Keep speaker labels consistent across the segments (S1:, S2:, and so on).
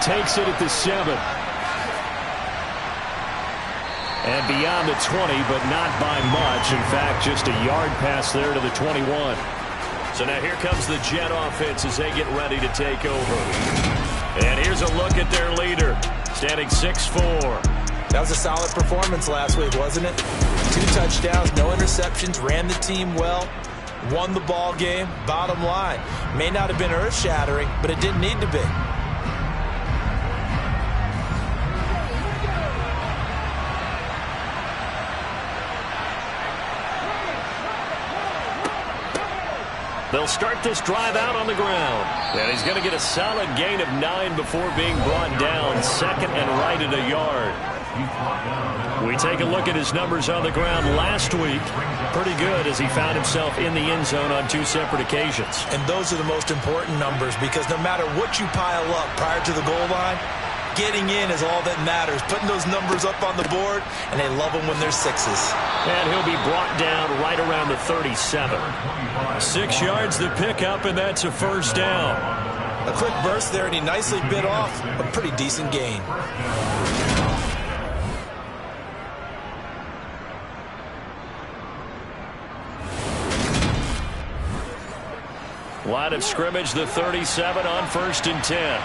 S1: Takes it at the 7. And beyond the 20, but not by much. In fact, just a yard pass there to the 21. So now here comes the Jet offense as they get ready to take over. And here's a look at their leader, standing 6'4".
S2: That was a solid performance last week, wasn't it? 2 touchdowns, no interceptions, ran the team well, won the ball game. Bottom line, may not have been earth-shattering, but it didn't need to be.
S1: They'll start this drive out on the ground. And he's going to get a solid gain of 9 before being brought down. Second and right at a yard. We take a look at his numbers on the ground last week. Pretty good as he found himself in the end zone on 2 separate occasions.
S2: And those are the most important numbers because no matter what you pile up prior to the goal line, getting in is all that matters. Putting those numbers up on the board, and they love them when they're 6s.
S1: And he'll be brought down right around the 37. 6 yards the pickup, and that's a first down.
S2: A quick burst there, and he nicely bit off a pretty decent gain.
S1: Line of scrimmage, the 37 on 1st and 10.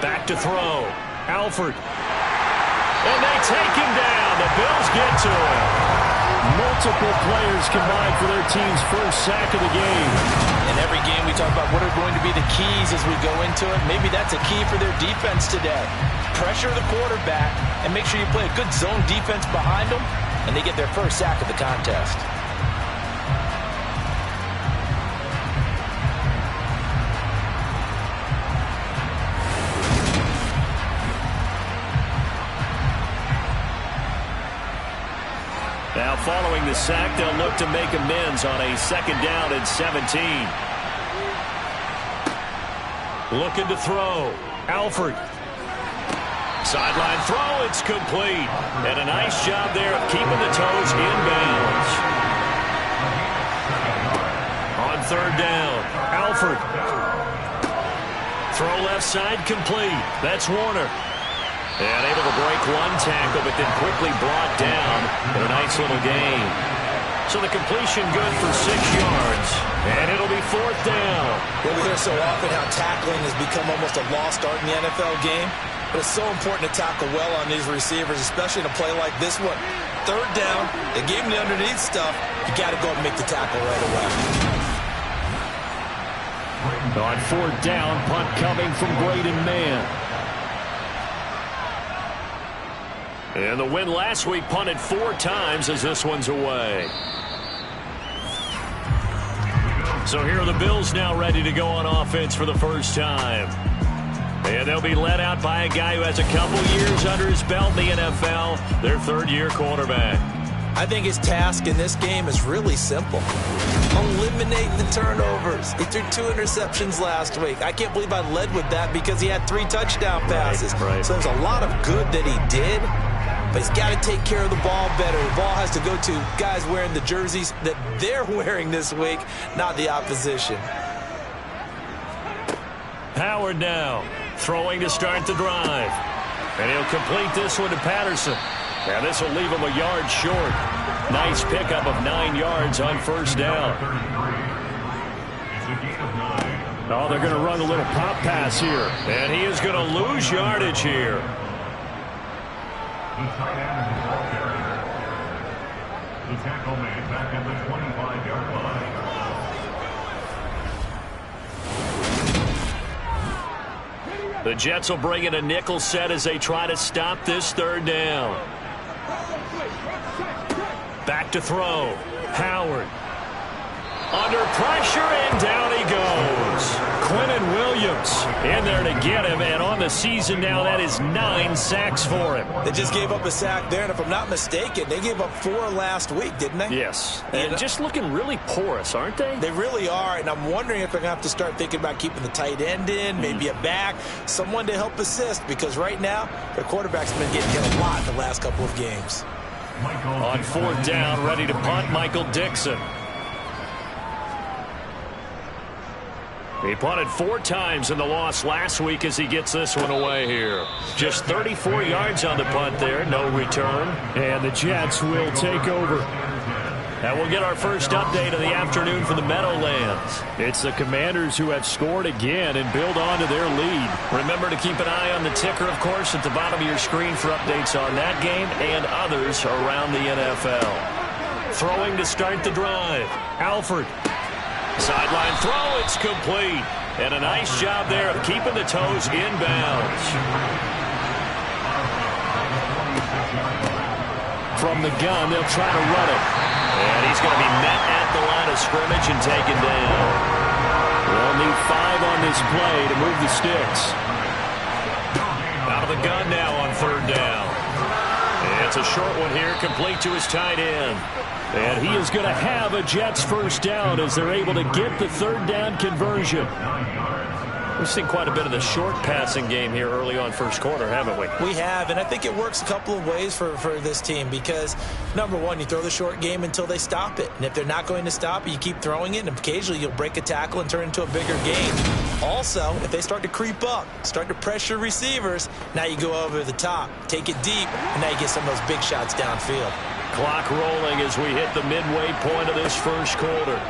S1: Back to throw. Alford. And they take him down. The Bills get to him. Multiple players combined for their team's first sack of the game.
S2: In every game we talk about what are going to be the keys as we go into it. Maybe that's a key for their defense today. Pressure the quarterback and make sure you play a good zone defense behind them, and they get their first sack of the contest.
S1: Now following the sack, they'll look to make amends on a 2nd down and 17. Looking to throw. Alford. Sideline throw, it's complete. And a nice job there of keeping the toes in bounds. On 3rd down, Alford. Throw left side complete. That's Warner. And able to break 1 tackle, but then quickly brought down in a nice little gain. So the completion good for 6 yards. And it'll be 4th down.
S2: Well, we hear so often how tackling has become almost a lost art in the NFL game. But it's so important to tackle well on these receivers, especially in a play like this one. 3rd down, they gave him the underneath stuff. You got to go and make the tackle right away.
S1: On 4th down, punt coming from Braden Mann. And the win last week punted 4 times as this one's away. So here are the Bills now ready to go on offense for the first time. And they'll be led out by a guy who has a couple years under his belt in the NFL, their 3rd-year quarterback.
S2: I think his task in this game is really simple. Eliminate the turnovers. He threw 2 interceptions last week. I can't believe I led with that because he had 3 touchdown passes.
S1: Right.
S2: So there's a lot of good that he did. But he's got to take care of the ball better. The ball has to go to guys wearing the jerseys that they're wearing this week, not the opposition.
S1: Howard now throwing to start the drive. And he'll complete this one to Patterson. And this will leave him a yard short. Nice pickup of 9 yards on 1st down. Oh, they're going to run a little pop pass here. And he is going to lose yardage here.
S3: The tight end is the ball carrier. The tackle made back at the 25-yard line.
S1: The Jets will bring in a nickel set as they try to stop this 3rd down. Back to throw. Howard. Under pressure, and down he goes. Quinnen Williams in there to get him, and on the season now, that is 9 sacks for him.
S2: They just gave up a sack there, and if I'm not mistaken, they gave up 4 last week, didn't they?
S1: Yes, and just looking really porous, aren't they?
S2: They really are, and I'm wondering if they're going to have to start thinking about keeping the tight end in, maybe a back, someone to help assist, because right now, their quarterback's been getting hit a lot the last couple of games.
S1: On 4th down, ready to punt, Michael Dixon. He punted 4 times in the loss last week as he gets this one away here. Just 34 yards on the punt there, no return.
S4: And the Jets will take over.
S1: And we'll get our first update of the afternoon from the Meadowlands.
S4: It's the Commanders who have scored again and build on to their lead.
S1: Remember to keep an eye on the ticker, of course, at the bottom of your screen for updates on that game and others around the NFL. Throwing to start the drive. Alford. Sideline throw, it's complete. And a nice job there of keeping the toes inbounds.
S4: From the gun, they'll try to run it.
S1: And he's going to be met at the line of scrimmage and taken down.
S4: They'll need 5 on this play to move the sticks.
S1: Out of the gun now on 3rd down. It's a short one here, complete to his tight end.
S4: And he is going to have a Jets first down as they're able to get the 3rd down conversion.
S1: We've seen quite a bit of the short passing game here early on first quarter, haven't we?
S2: We have, and I think it works a couple of ways for this team because, number one, you throw the short game until they stop it. And if they're not going to stop it, you keep throwing it, and occasionally you'll break a tackle and turn it into a bigger gain. Also, if they start to creep up, start to pressure receivers, now you go over the top, take it deep, and now you get some of those big shots downfield.
S1: Clock rolling as we hit the midway point of this first quarter.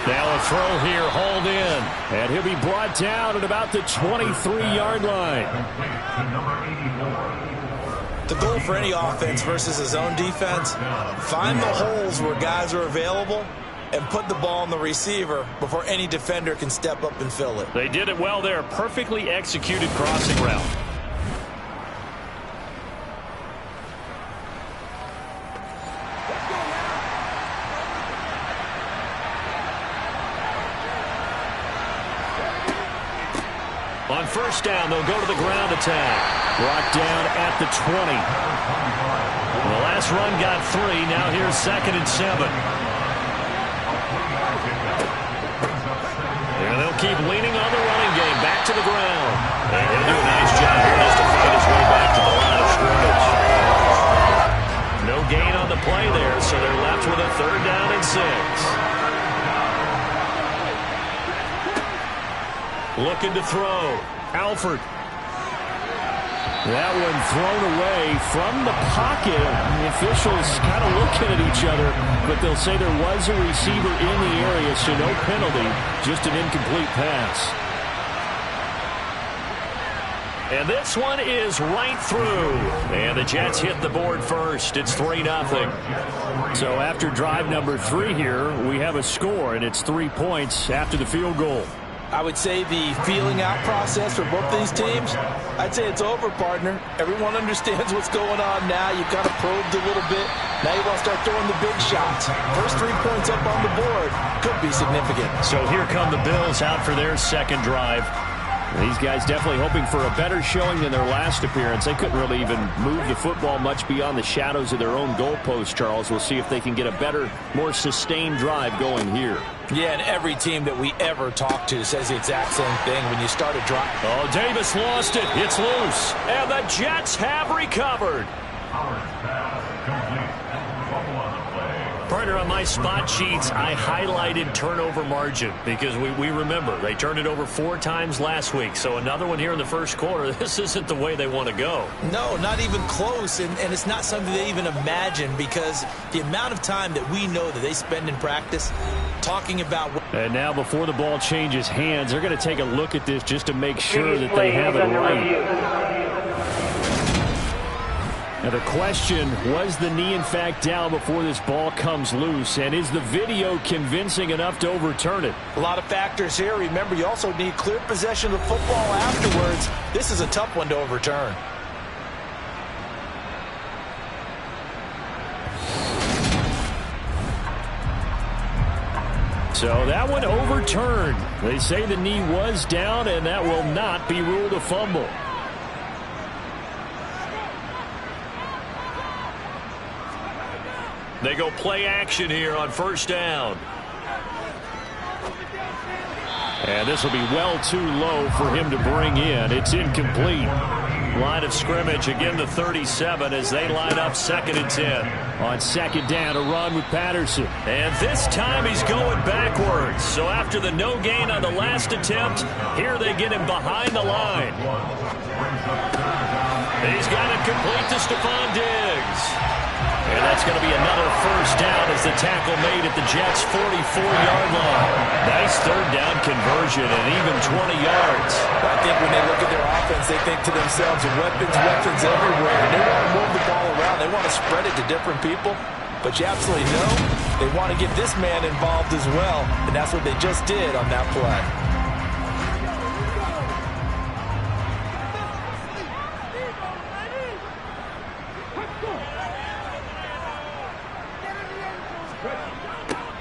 S4: Now a throw here, hauled in. And he'll be brought down at about the 23-yard line.
S2: The goal for any offense versus his own defense, find the holes where guys are available and put the ball on the receiver before any defender can step up and fill it.
S1: They did it well there. Perfectly executed crossing route. On first down, they'll go to the ground attack.
S4: Brought down at the 20.
S1: The last run got 3. Now here's 2nd and 7. And they'll keep leaning on the running game. Back to the ground. And he'll do a nice job here just to find his way back to the line of scrimmage. No gain on the play there, so they're left with a 3rd down and 6. Looking to throw. Alford.
S4: That one thrown away from the pocket. The officials kind of looking at each other, but they'll say there was a receiver in the area, so no penalty, just an incomplete pass.
S1: And this one is right through. And the Jets hit the board first. It's 3-0.
S4: So after drive number 3 here, we have a score, and it's 3 points after the field goal.
S2: I would say the feeling out process for both these teams, I'd say it's over, partner. Everyone understands what's going on now. You've kind of probed a little bit. Now you want to start throwing the big shots. First 3 points up on the board could be significant.
S1: So here come the Bills out for their 2nd drive.
S4: These guys definitely hoping for a better showing than their last appearance. They couldn't really even move the football much beyond the shadows of their own goalpost, Charles. We'll see if they can get a better, more sustained drive going here.
S2: Yeah, and every team that we ever talk to says the exact same thing when you start a drive.
S1: Oh, Davis lost it. It's loose. And the Jets have recovered. Partner, on my spot sheets, I highlighted turnover margin because we remember they turned it over 4 times last week. So another one here in the first quarter. This isn't the way they want to go.
S2: No, not even close. And it's not something they even imagine because the amount of time that we know that they spend in practice talking about.
S4: And now before the ball changes hands, they're going to take a look at this just to make sure that they have it right. Now the question, was the knee in fact down before this ball comes loose? And is the video convincing enough to overturn it?
S2: A lot of factors here. Remember, you also need clear possession of the football afterwards. This is a tough one to overturn.
S4: So that one overturned. They say the knee was down, and that will not be ruled a fumble.
S1: They go play action here on first down.
S4: And this will be well too low for him to bring in. It's incomplete.
S1: Line of scrimmage, again the 37 as they line up 2nd and 10.
S4: On 2nd down, a run with Patterson.
S1: And this time he's going backwards. So after the no gain on the last attempt, here they get him behind the line. He's got it complete to Stephon Diggs. And that's going to be another 1st down as the tackle made at the Jets' 44-yard line. Nice 3rd down conversion and even 20 yards.
S2: I think when they look at their offense, they think to themselves, weapons everywhere. And they want to move the ball around. They want to spread it to different people. But you absolutely know they want to get this man involved as well. And that's what they just did on that play.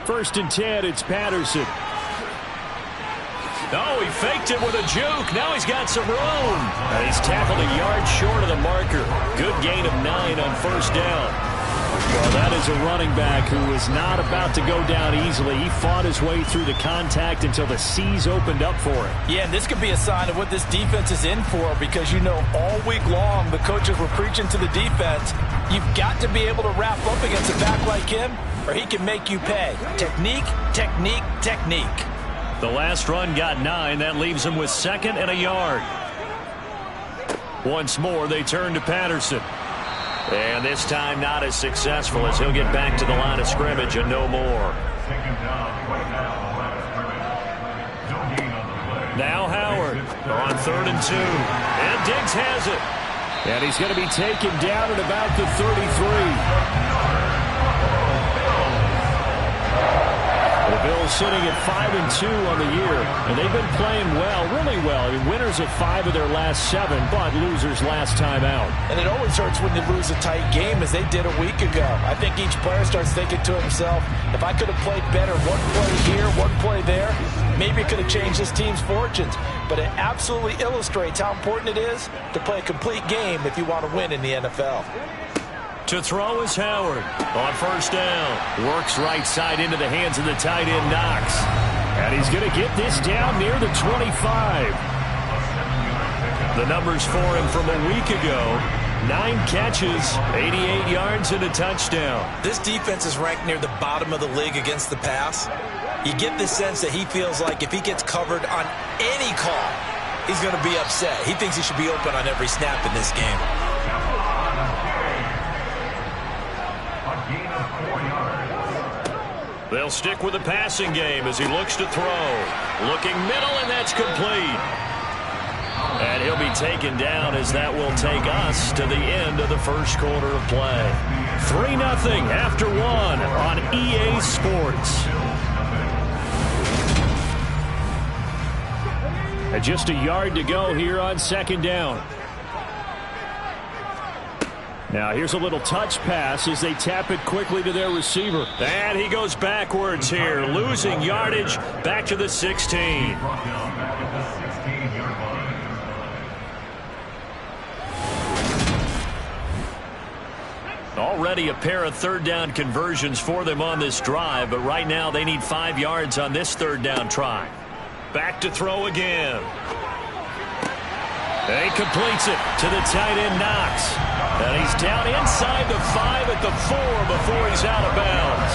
S4: First and 10, it's Patterson.
S1: Oh, he faked it with a juke. Now he's got some room. And he's tackled a yard short of the marker. Good gain of 9 on 1st down.
S4: Well, that is a running back who is not about to go down easily. He fought his way through the contact until the seas opened up for him.
S2: Yeah, and this could be a sign of what this defense is in for, because you know all week long the coaches were preaching to the defense, you've got to be able to wrap up against a back like him or he can make you pay. Technique, technique, technique.
S1: The last run got 9. That leaves him with 2nd and a yard. Once more, they turn to Patterson. And this time not as successful as he'll get back to the line of scrimmage and no more. Now Howard on 3rd and 2. And Diggs has it.
S4: And he's going to be taken down at about the 33. The Bills sitting at 5-2 on the year, and they've been playing well, really well. I mean, winners of 5 of their last 7, but losers last time out.
S2: And it always hurts when you lose a tight game, as they did a week ago. I think each player starts thinking to himself, if I could have played better, one play here, one play there, maybe it could have changed this team's fortunes. But it absolutely illustrates how important it is to play a complete game if you want to win in the NFL.
S1: To throw is Howard on 1st down. Works right side into the hands of the tight end Knox.
S4: And he's going to get this down near the 25.
S1: The numbers for him from a week ago: 9 catches, 88 yards, and a touchdown.
S2: This defense is ranked near the bottom of the league against the pass. You get the sense that he feels like if he gets covered on any call, he's going to be upset. He thinks he should be open on every snap in this game.
S1: They'll stick with the passing game as he looks to throw. Looking middle, and that's complete. And he'll be taken down as that will take us to the end of the 1st quarter of play. 3-0 after 1 on EA Sports.
S4: And just a yard to go here on 2nd down. Now here's a little touch pass as they tap it quickly to their receiver.
S1: And he goes backwards here, losing yardage back to the 16. Already a pair of 3rd down conversions for them on this drive, but right now they need 5 yards on this 3rd down try. Back to throw again. And he completes it to the tight end Knox. And he's down inside the 5 at the 4 before he's out of bounds.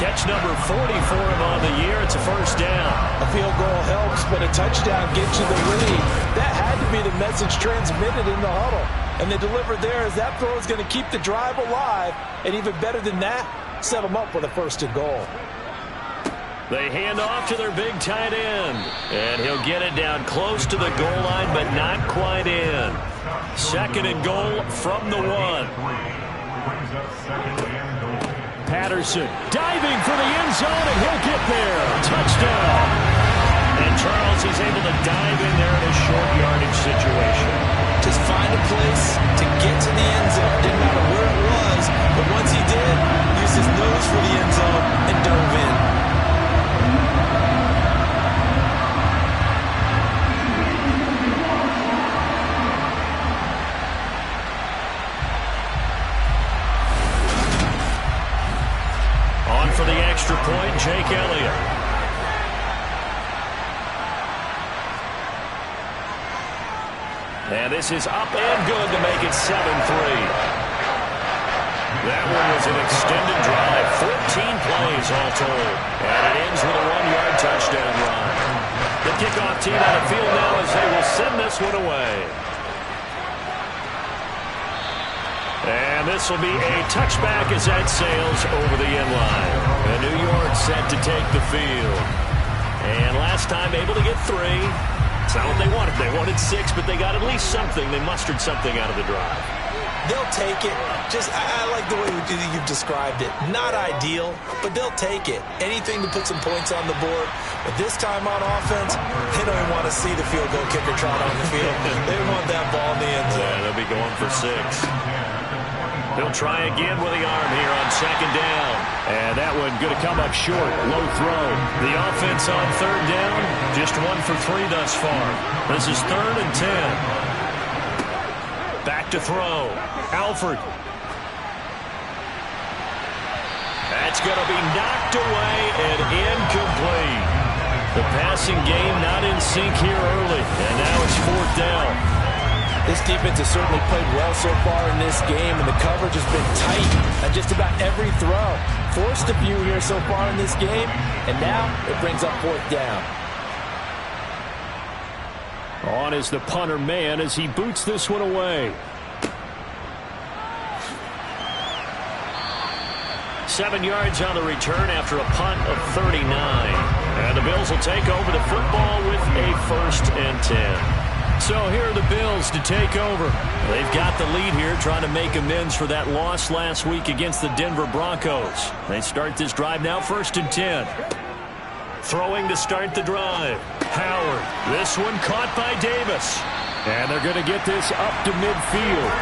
S1: Catch number 40 for him on the year. It's a 1st down.
S2: A field goal helps, but a touchdown gets you the lead. That had to be the message transmitted in the huddle. And they delivered there as that throw is going to keep the drive alive. And even better than that, set them up with a 1st and goal.
S1: They hand off to their big tight end. And he'll get it down close to the goal line, but not quite in. 2nd and goal from the 1.
S4: Patterson diving for the end zone, and he'll get there. Touchdown.
S1: And Charles, he's able to dive in there in a short yardage situation.
S2: Just find a place to get to the end zone. Didn't matter where it was, but once he did, used his nose for the end zone and dove in.
S1: For the extra point, Jake Elliott. And this is up and good to make it 7-3. That one was an extended drive, 14 plays all told. And it ends with a 1-yard touchdown run. The kickoff team on the field now as they will send this one away. And this will be a touchback as that sails over the end line. And New York set to take the field. And last time able to get 3. It's not what they wanted. They wanted 6, but they got at least something. They mustered something out of the drive.
S2: They'll take it. I like the way you've described it. Not ideal, but they'll take it. Anything to put some points on the board. But this time on offense, they don't even want to see the field goal kicker trot on the field. They want that ball in the end zone.
S1: Yeah, they'll be going for 6. He'll try again with the arm here on 2nd down.
S4: And that one going to come up short. Low throw.
S1: The offense on 3rd down, just 1 for 3 thus far. This is 3rd and 10. Back to throw. Alford. That's going to be knocked away and incomplete. The passing game not in sync here early. And now it's 4th down.
S2: This defense has certainly played well so far in this game, and the coverage has been tight on just about every throw. Forced a few here so far in this game, and now it brings up 4th down.
S4: On is the punter man as he boots this one away.
S1: 7 yards on the return after a punt of 39. And the Bills will take over the football with a 1st and 10. So here are the Bills to take over. They've got the lead here, trying to make amends for that loss last week against the Denver Broncos. They start this drive now, 1st and 10. Throwing to start the drive. Howard. This one caught by Davis.
S4: And they're going to get this up to midfield.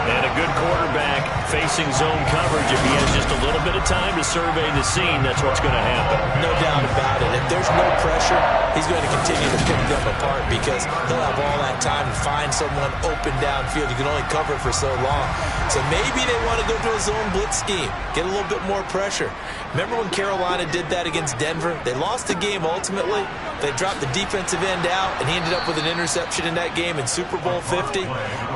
S1: And a good quarterback facing zone coverage. If he has just a little bit of time to survey the scene, that's what's going to happen.
S2: No doubt about it. If there's no pressure, he's going to continue to pick them apart because he'll have all that time to find someone open downfield. You can only cover for so long. So maybe they want to go to a zone blitz scheme, get a little bit more pressure. Remember when Carolina did that against Denver? They lost the game ultimately. They dropped the defensive end out, and he ended up with an interception in that game in Super Bowl 50.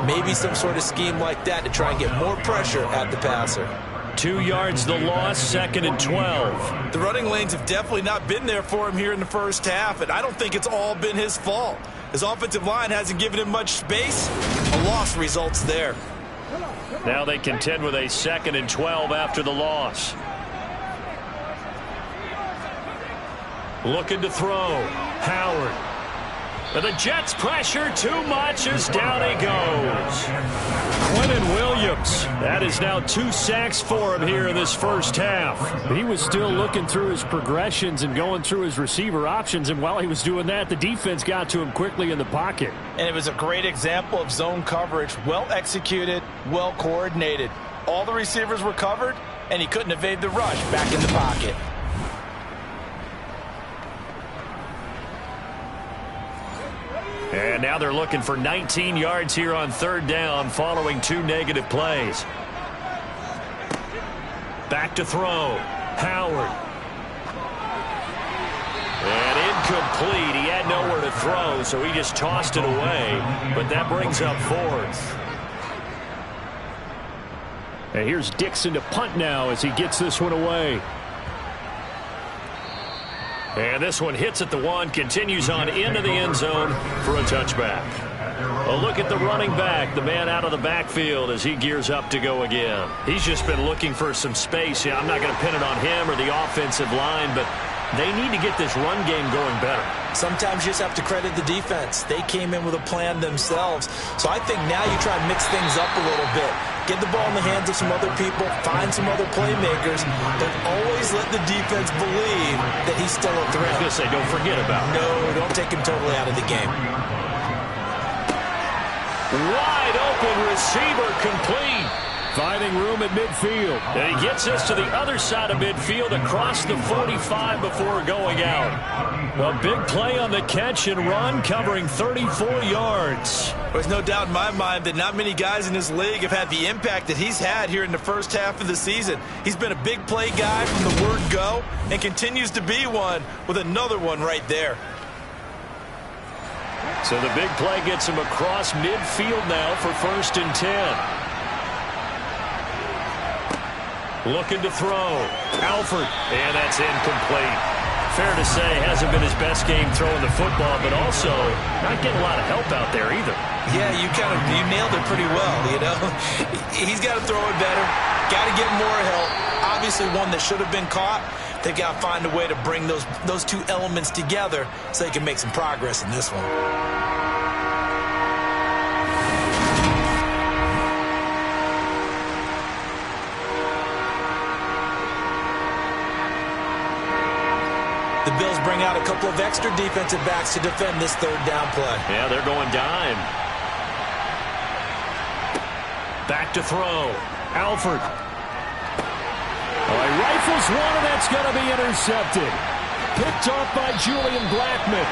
S2: Maybe some sort of scheme like that to try and get more pressure at the passer.
S1: 2 yards the loss, 2nd and 12.
S2: The running lanes have definitely not been there for him here in the first half, and I don't think it's all been his fault. His offensive line hasn't given him much space. A loss results there.
S1: Now they contend with a 2nd and 12 after the loss. Looking to throw. Howard. And the Jets pressure too much as down he goes. Quinnen Williams. That is now 2 sacks for him here in this first half.
S4: He was still looking through his progressions and going through his receiver options. And while he was doing that, the defense got to him quickly in the pocket.
S5: And it was a great example of zone coverage. Well executed, well coordinated. All the receivers were covered, and he couldn't evade the rush back in the pocket.
S1: And now they're looking for 19 yards here on 3rd down following 2 negative plays. Back to throw. Howard. And incomplete. He had nowhere to throw, so he just tossed it away. But that brings up 4th.
S4: And here's Dixon to punt now as he gets this one away.
S1: And this one hits at the 1, continues on into the end zone for a touchback. A look at the running back, the man out of the backfield as he gears up to go again. He's just been looking for some space. Yeah, I'm not going to pin it on him or the offensive line, but they need to get this run game going better.
S2: Sometimes you just have to credit the defense. They came in with a plan themselves. So I think now you try and mix things up a little bit. Get the ball in the hands of some other people, find some other playmakers, but always let the defense believe that he's still a threat.
S1: I was going to say, don't forget about him.
S2: No, don't take him totally out of the game.
S1: Wide open receiver complete.
S4: Finding room at midfield.
S1: And he gets us to the other side of midfield across the 45 before going out. A big play on the catch and run, covering 34 yards.
S2: There's no doubt in my mind that not many guys in this league have had the impact that he's had here in the first half of the season. He's been a big play guy from the word go and continues to be one with another one right there.
S1: So the big play gets him across midfield now for 1st and 10. Looking to throw. Alford. And that's incomplete. Fair to say, hasn't been his best game throwing the football, but also not getting a lot of help out there either.
S2: Yeah, you nailed it pretty well, you know. He's got to throw it better. Got to get more help. Obviously one that should have been caught. They got to find a way to bring those two elements together so they can make some progress in this one. The Bills bring out a couple of extra defensive backs to defend this 3rd down play.
S1: Yeah, they're going dime. Back to throw. Alford.
S4: Oh, he rifles one, and that's going to be intercepted. Picked off by Julian Blackmon.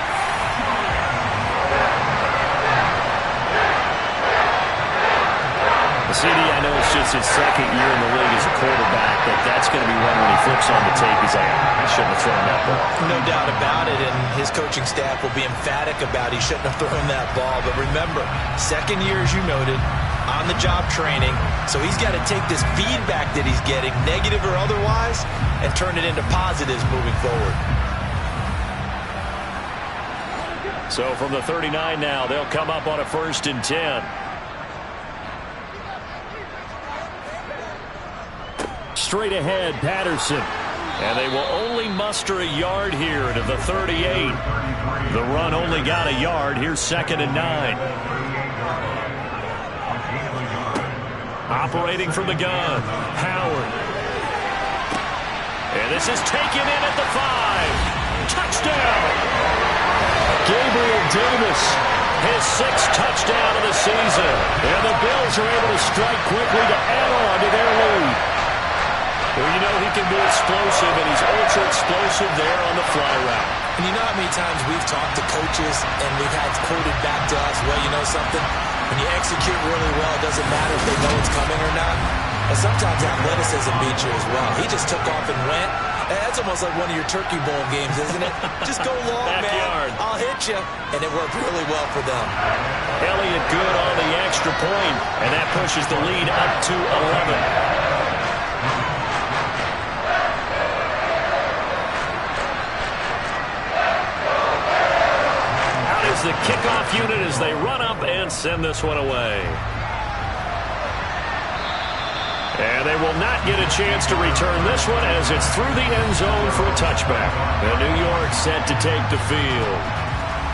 S1: CD, I know it's just his 2nd year in the league as a quarterback, but that's going to be one when he flips on the tape. He's like, I shouldn't have thrown that ball.
S2: No doubt about it, and his coaching staff will be emphatic about he shouldn't have thrown that ball. But remember, 2nd year, as you noted, on-the-job training, so he's got to take this feedback that he's getting, negative or otherwise, and turn it into positives moving forward.
S1: So from the 39 now, they'll come up on a 1st and 10.
S4: Straight ahead, Patterson.
S1: And they will only muster a yard here to the 38. The run only got a yard. Here's 2nd and 9. Operating from the gun, Howard. And this is taken in at the 5. Touchdown! Gabriel Davis, his 6th touchdown of the season. And the Bills are able to strike quickly to add on to their lead. Well, you know he can be explosive, and he's ultra-explosive there on the fly route.
S2: And you know how many times we've talked to coaches, and we've had quoted back to us, well, you know something? When you execute really well, it doesn't matter if they know it's coming or not. And sometimes athleticism beats you as well. He just took off and went. That's almost like one of your Turkey Bowl games, isn't it? Just go long,
S1: Backyard.
S2: man. I'll hit you. And it worked really well for them.
S1: Elliott good on the extra point, and that pushes the lead up to 11. The kickoff unit as they run up and send this one away. And they will not get a chance to return this one as it's through the end zone for a touchback. And New York set to take the field.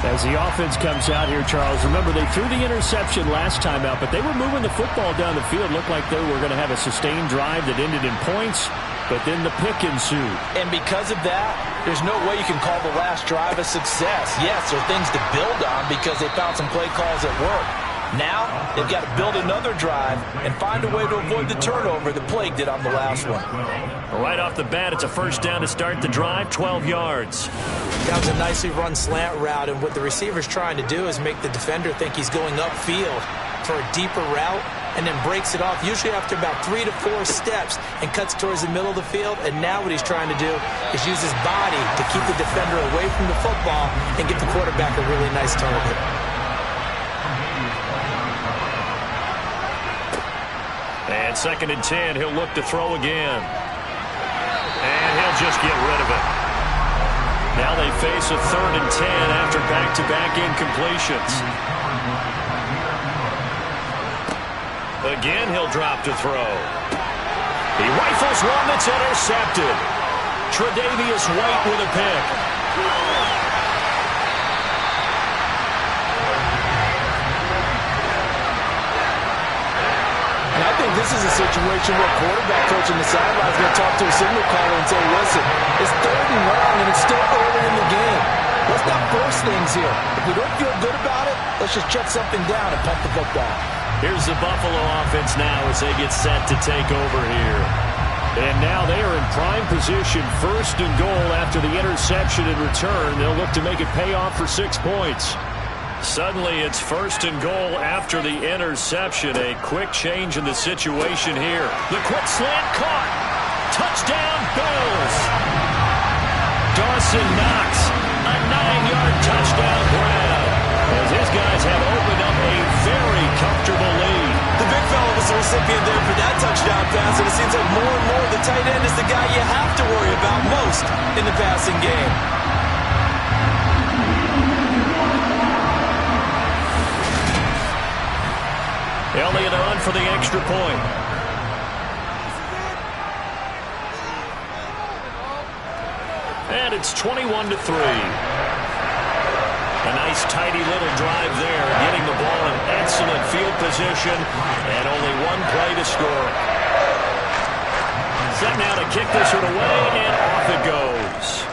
S4: As the offense comes out here, Charles, remember they threw the interception last time out, but they were moving the football down the field. Looked like they were going to have a sustained drive that ended in points, but then the pick ensued.
S5: And because of that, there's no way you can call the last drive a success. Yes, there are things to build on because they found some play calls that work. Now, they've got to build another drive and find a way to avoid the turnover that plagued it on the last one.
S1: Right off the bat, it's a 1st down to start the drive, 12 yards.
S2: That was a nicely run slant route, and what the receiver's trying to do is make the defender think he's going upfield for a deeper route, and then breaks it off, usually after about 3 to 4 steps, and cuts towards the middle of the field. And now what he's trying to do is use his body to keep the defender away from the football and give the quarterback a really nice target.
S1: And 2nd and 10, he'll look to throw again. And he'll just get rid of it. Now they face a 3rd and 10 after back-to-back incompletions. Again, he'll drop to throw. He rifles one that's intercepted. Tre'Davious White with a pick.
S5: And I think this is a situation where quarterback coach on the sideline is going to talk to a signal caller and say, listen, it's 3rd and long, and it's still early in the game. Let's not force things here. If we don't feel good about it, let's just check something down and punt the football.
S1: Here's the Buffalo offense now as they get set to take over here.
S4: And now they are in prime position, 1st and goal after the interception and return. They'll look to make it pay off for 6 points.
S1: Suddenly it's 1st and goal after the interception. A quick change in the situation here. The quick slant caught. Touchdown Bills. Dawson Knox, a 9-yard touchdown grab. As his guy
S2: recipient there for that touchdown pass, and it seems like more and more the tight end is the guy you have to worry about most in the passing game.
S1: Elliott on for the extra point. And it's 21-3. A nice, tidy little drive there, getting the ball in excellent field position, and only one play to score. Set now to kick this one away, and off it goes.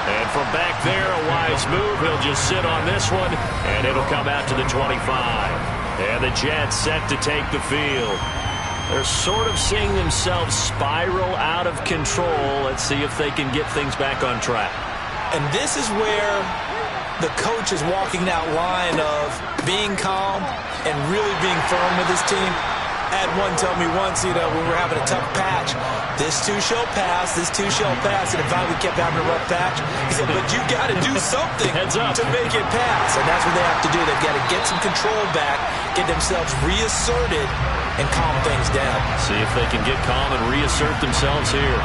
S1: And from back there, a wise move. He'll just sit on this one, and it'll come out to the 25. And the Jets set to take the field. They're sort of seeing themselves spiral out of control. Let's see if they can get things back on track.
S2: And this is where the coach is walking that line of being calm and really being firm with his team. I had one tell me once, when we were having a tough patch, this too shall pass, this too shall pass. And if we kept having a rough patch, he said, but you got to do something to make it pass. And that's what they have to do. They've got to get some control back, get themselves reasserted, and calm things down.
S1: See if they can get calm and reassert themselves here.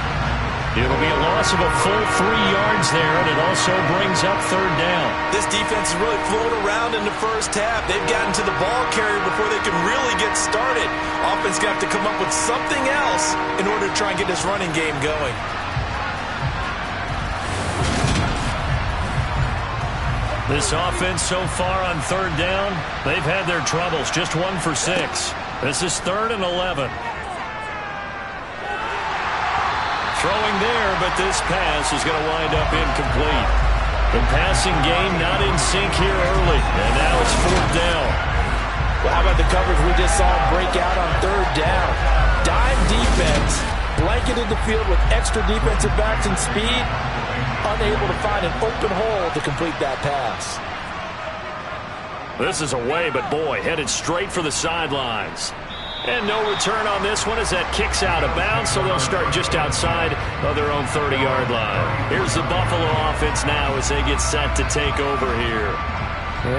S1: It'll be a loss of a full 3 yards there, and it also brings up third down.
S2: This defense is really flown around in the first half. They've gotten to the ball carrier before they can really get started. Offense got to come up with something else in order to try and get this running game going.
S1: This offense so far on third down, they've had their troubles. Just 1 for 6. This is 3rd and 11. Throwing there, but this pass is going to wind up incomplete. The passing game not in sync here early, and now it's 4th down.
S2: Well, how about the coverage we just saw break out on third down? Dime defense, blanketed the field with extra defensive backs and speed, unable to find an open hole to complete that pass.
S1: This is away, but boy, headed straight for the sidelines. And no return on this one as that kicks out of bounds, so they'll start just outside of their own 30-yard line. Here's the Buffalo offense now as they get set to take over here.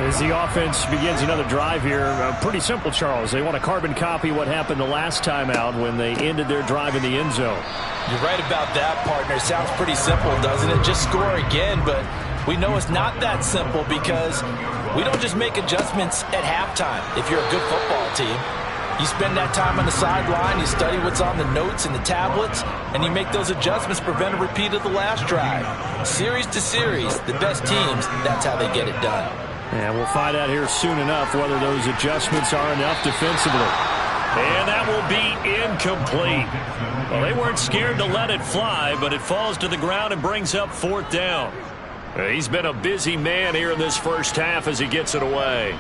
S4: As the offense begins another drive here, pretty simple, Charles. They want to carbon copy what happened the last time out when they ended their drive in the end zone.
S2: You're right about that, partner. Sounds pretty simple, doesn't it? Just score again, but we know it's not that simple because we don't just make adjustments at halftime if you're a good football team. You spend that time on the sideline, you study what's on the notes and the tablets, and you make those adjustments, prevent a repeat of the last drive. Series to series, the best teams, that's how they get it done.
S4: And we'll find out here soon enough whether those adjustments are enough defensively.
S1: And that will be incomplete. Well, they weren't scared to let it fly, but it falls to the ground and brings up 4th down. He's been a busy man here in this first half as he gets it away.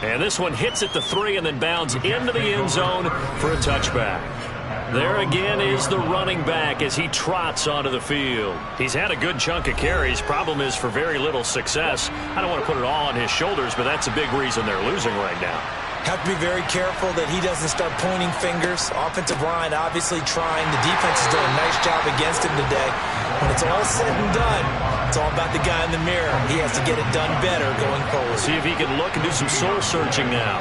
S1: And this one hits at the 3 and then bounds into the end zone for a touchback. There again is the running back as he trots onto the field. He's had a good chunk of carries. Problem is for very little success. I don't want to put it all on his shoulders, but that's a big reason they're losing right now.
S2: Have to be very careful that he doesn't start pointing fingers. Offensive line obviously trying. The defense is doing a nice job against him today. When it's all said and done, it's all about the guy in the mirror. He has to get it done better going forward.
S1: See if he can look and do some soul searching now.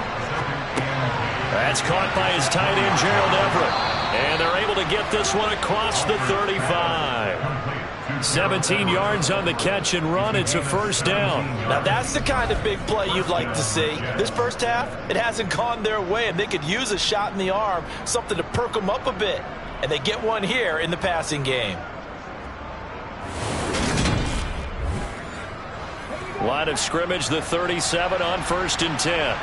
S1: That's caught by his tight end, Gerald Everett. And they're able to get this one across the 35. 17 yards on the catch and run. It's a first down.
S2: Now that's the kind of big play you'd like to see. This first half, it hasn't gone their way, and they could use a shot in the arm, something to perk them up a bit. And they get one here in the passing game.
S1: Line of scrimmage, the 37 on 1st and 10.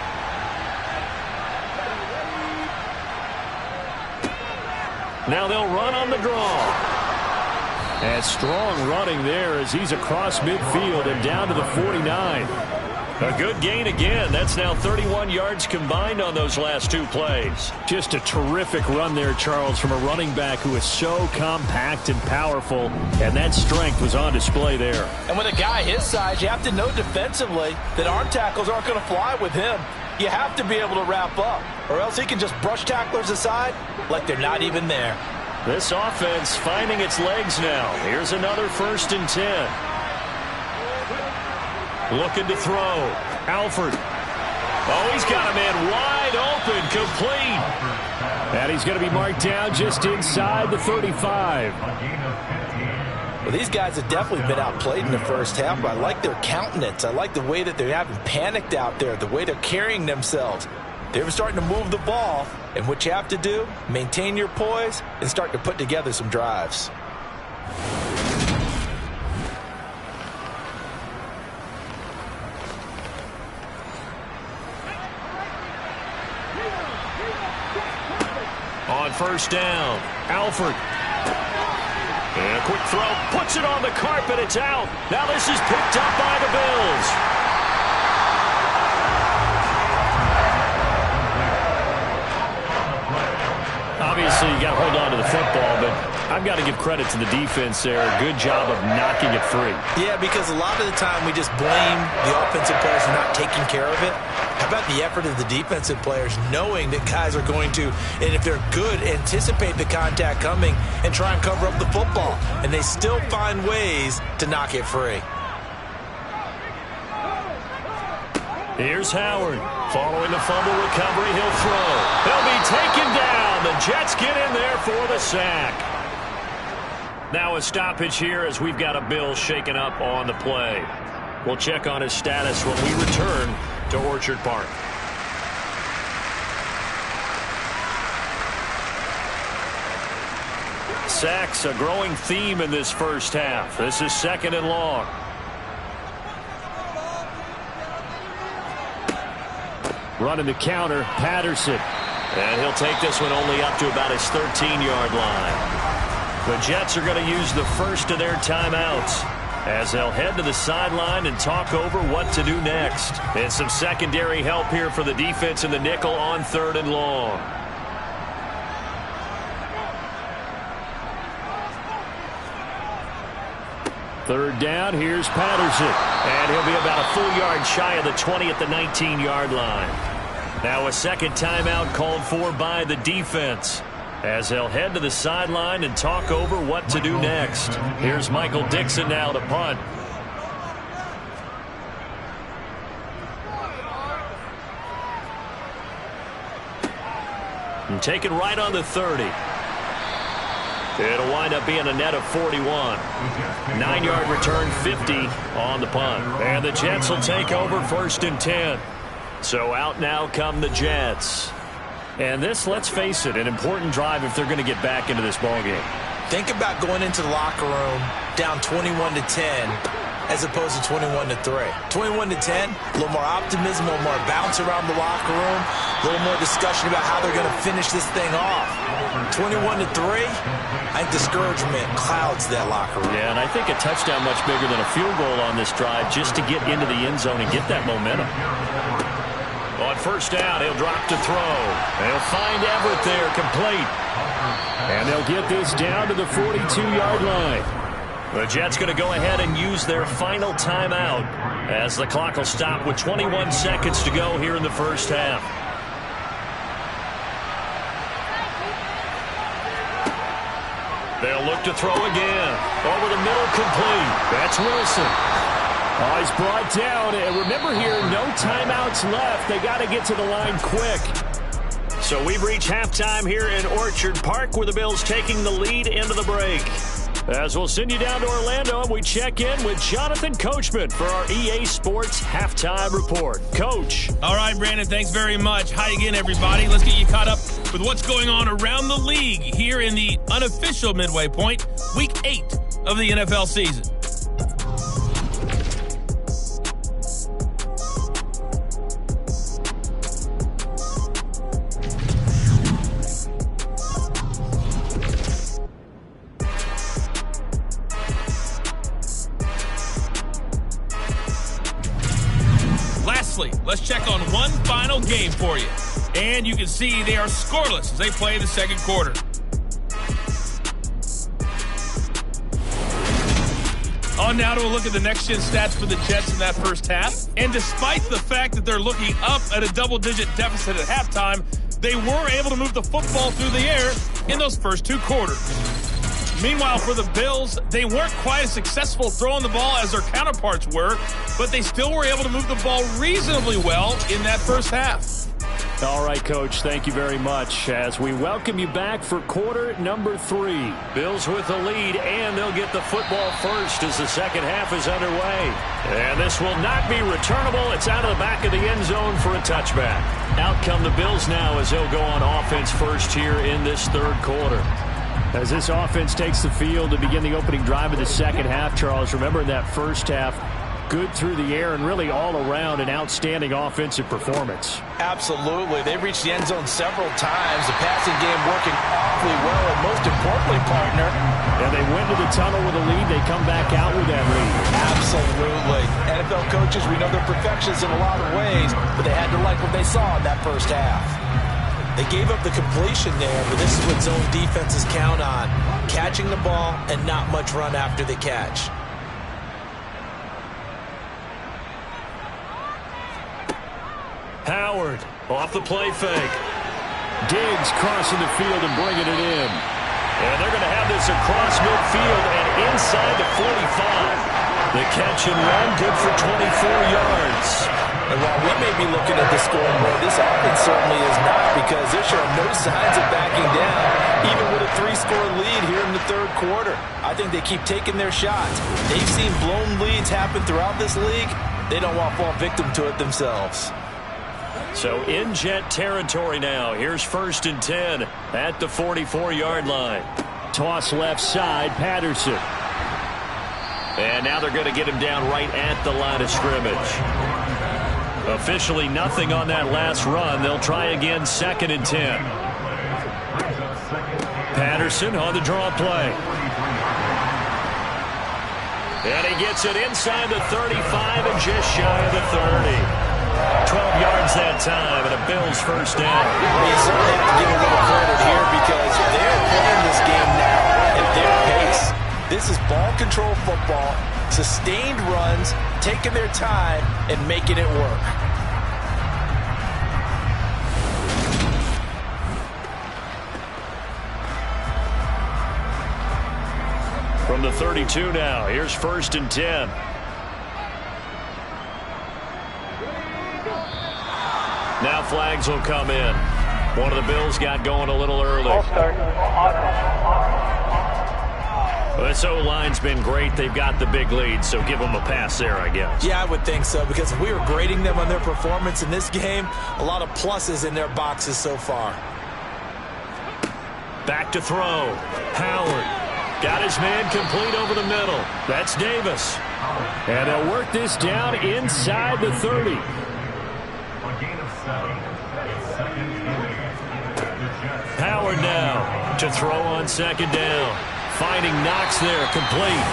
S1: Now they'll run on the draw. And strong running there as he's across midfield and down to the 49. A good gain again. That's now 31 yards combined on those last 2 plays.
S4: Just a terrific run there, Charles, from a running back who is so compact and powerful, and that strength was on display there.
S2: And with a guy his size, you have to know defensively that arm tackles aren't going to fly with him. You have to be able to wrap up, or else he can just brush tacklers aside like they're not even there.
S1: This offense finding its legs now. Here's another 1st and 10. Looking to throw. Alford. Oh, he's got a man wide open, complete.
S4: And he's going to be marked down just inside the 35.
S5: Well, these guys have definitely been outplayed in the first half, but I like their countenance. I like the way that they haven't panicked out there, the way they're carrying themselves. They're starting to move the ball, and what you have to do, maintain your poise and start to put together some drives.
S1: On first down, Alford. And a quick throw, puts it on the carpet, it's out. Now this is picked up by the Bills.
S4: Obviously, you got to hold on to the football, but I've got to give credit to the defense there. Good job of knocking it free.
S5: Yeah, because a lot of the time we just blame the offensive players for not taking care of it. How about the effort of the defensive players knowing that guys are going to, and if they're good, anticipate the contact coming and try and cover up the football. And they still find ways to knock it free.
S1: Here's Howard. Following the fumble recovery, he'll throw. He'll be taken down. The Jets get in there for the sack. Now a stoppage here as we've got a Bill shaken up on the play. We'll check on his status when we return to Orchard Park. Sacks, a growing theme in this first half. This is 2nd and long.
S4: Running the counter, Patterson.
S1: And he'll take this one only up to about his 13-yard line. The Jets are going to use the first of their timeouts as they'll head to the sideline and talk over what to do next. And some secondary help here for the defense in the nickel on 3rd and long.
S4: Third down, here's Patterson.
S1: And he'll be about a full yard shy of the 20 at the 19-yard line. Now a second timeout called for by the defense as they'll head to the sideline and talk over what to do next. Here's Michael Dixon now to punt. And taken right on the 30. It'll wind up being a net of 41. 9-yard return, 50 on the punt. And the Jets will take over 1st and 10. So out now come the Jets. And this, let's face it, an important drive if they're going to get back into this ballgame.
S5: Think about going into the locker room down 21-10 as opposed to 21-3. 21-10, a little more optimism, a little more bounce around the locker room, a little more discussion about how they're going to finish this thing off. 21-3, I think discouragement clouds that locker room.
S4: Yeah, and I think a touchdown much bigger than a field goal on this drive just to get into the end zone and get that momentum.
S1: On first down, he'll drop to throw. They'll find Everett there, complete.
S4: And they'll get this down to the 42-yard line.
S1: The Jets going to go ahead and use their final timeout as the clock will stop with 21 seconds to go here in the first half. They'll look to throw again. Over the middle, complete. That's Wilson.
S4: Oh, he's brought down. And remember here, no timeouts left. They got to get to the line quick.
S1: So we've reached halftime here in Orchard Park where the Bills taking the lead into the break. As we'll send you down to Orlando and we check in with Jonathan Coachman for our EA Sports Halftime Report. Coach.
S6: All right, Brandon, thanks very much. Hi again, everybody. Let's get you caught up with what's going on around the league here in the unofficial midway point, Week 8 of the NFL season. Let's check on one final game for you. And you can see they are scoreless as they play the second quarter. On now to a look at the next-gen stats for the Jets in that first half. And despite the fact that they're looking up at a double-digit deficit at halftime, they were able to move the football through the air in those first two quarters. Meanwhile, for the Bills, they weren't quite as successful throwing the ball as their counterparts were, but they still were able to move the ball reasonably well in that first half.
S4: All right, Coach, thank you very much as we welcome you back for quarter number 3.
S1: Bills with the lead, and they'll get the football first as the second half is underway. And this will not be returnable. It's out of the back of the end zone for a touchback. Out come the Bills now as they'll go on offense first here in this third quarter.
S4: As this offense takes the field to begin the opening drive of the second half, Charles, remember in that first half, good through the air and really all around an outstanding offensive performance.
S5: Absolutely. They've reached the end zone several times. The passing game working awfully well, and most importantly, partner.
S4: And they went to the tunnel with a lead. They come back out with that lead.
S5: Absolutely. NFL coaches, we know they're perfectionists in a lot of ways, but they had to like what they saw in that first half.
S2: They gave up the completion there, but this is what zone defenses count on. Catching the ball and not much run after the catch.
S1: Howard off the play fake.
S4: Diggs crossing the field and bringing it in.
S1: And they're going to have this across midfield and inside the 45. The catch and run good for 24 yards.
S5: And while we may be looking at the scoreboard, this offense certainly is not, because they're showing no signs of backing down, even with a 3-score lead here in the third quarter. I think they keep taking their shots. They've seen blown leads happen throughout this league. They don't want to fall victim to it themselves.
S1: So in Jet territory now. Here's 1st and 10 at the 44-yard line.
S4: Toss left side, Patterson.
S1: And now they're going to get him down right at the line of scrimmage. Officially nothing on that last run. They'll try again 2nd and 10. Patterson on the draw play. And he gets it inside the 35 and just shy of the 30. 12 yards that time, and a Bills first down.
S5: You certainly have to give a little credit here, because they're playing this game now at their pace. This is ball control football, sustained runs, taking their time, and making it work.
S1: From the 32 now, here's 1st and 10. Now flags will come in. One of the Bills got going a little early. This O-line's been great. They've got the big lead, so give them a pass there, I guess.
S2: Yeah, I would think so, because if we were grading them on their performance in this game, a lot of pluses in their boxes so far.
S1: Back to throw. Howard got his man complete over the middle. That's Davis.
S4: And they'll work this down inside the 30.
S1: Howard now to throw on 2nd down. Finding Knox there, complete.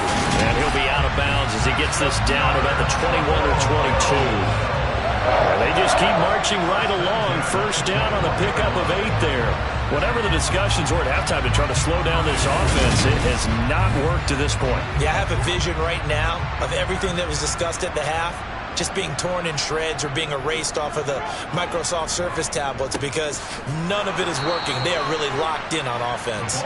S1: And he'll be out of bounds as he gets this down about the 21 or 22. And they just keep marching right along. First down on a pickup of 8 there. Whatever the discussions were at halftime to try to slow down this offense, it has not worked to this point.
S2: Yeah, I have a vision right now of everything that was discussed at the half just being torn in shreds or being erased off of the Microsoft Surface tablets, because none of it is working. They are really locked in on offense.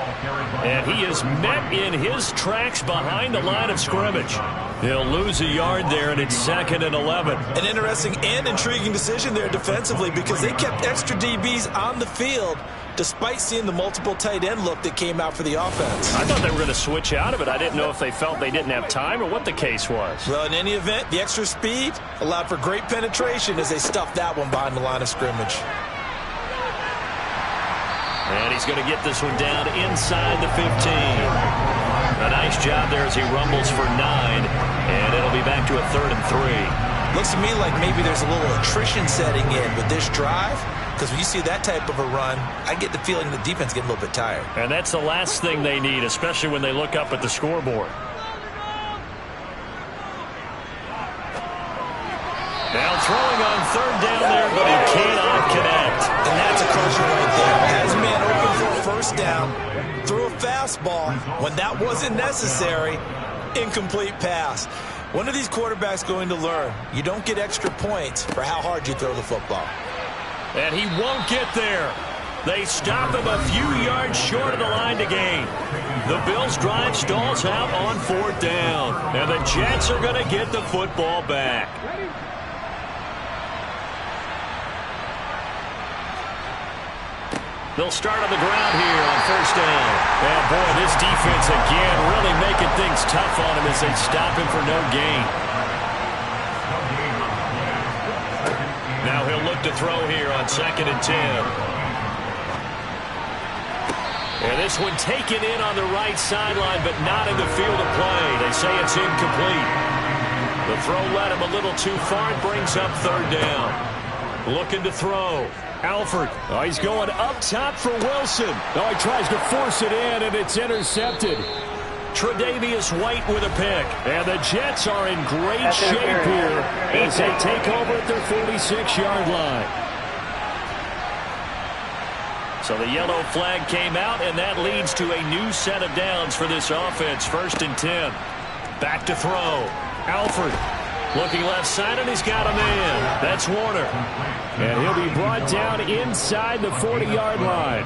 S1: And he is met in his tracks behind the line of scrimmage. He'll lose a yard there, and it's 2nd and 11.
S2: An interesting and intriguing decision there defensively, because they kept extra DBs on the field despite seeing the multiple tight end look that came out for the offense.
S1: I thought they were going to switch out of it. I didn't know if they felt they didn't have time or what the case was.
S2: Well, in any event, the extra speed allowed for great penetration as they stuffed that one behind the line of scrimmage.
S1: And he's going to get this one down inside the 15. A nice job there as he rumbles for 9, and it'll be back to a 3rd and 3.
S2: Looks to me like maybe there's a little attrition setting in with this drive, because when you see that type of a run, I get the feeling the defense getting a little bit tired.
S1: And that's the last thing they need, especially when they look up at the scoreboard. Now throwing on 3rd down there, but he cannot connect.
S2: And that's a crusher right there. Has a man open for a 1st down, threw a fastball when that wasn't necessary, incomplete pass. One of these quarterbacks going to learn, you don't get extra points for how hard you throw the football.
S1: And he won't get there. They stop him a few yards short of the line to gain. The Bills' drive stalls out on 4th down, and the Jets are going to get the football back. They'll start on the ground here on 1st down. And boy, this defense again really making things tough on him as they stop him for no gain. Now he'll look to throw here on 2nd and 10. And this one taken in on the right sideline, but not in the field of play. They say it's incomplete. The throw led him a little too far and brings up 3rd down. Looking to throw. Alford. Oh, he's going up top for Wilson. Oh, he tries to force it in, and it's intercepted. Tre'Davious White with a pick. And the Jets are in great shape here as they take over at their 46-yard line. So the yellow flag came out, and that leads to a new set of downs for this offense. 1st and 10. Back to throw. Alford. Looking left side, and he's got a man. That's Warner. And he'll be brought down inside the 40-yard line.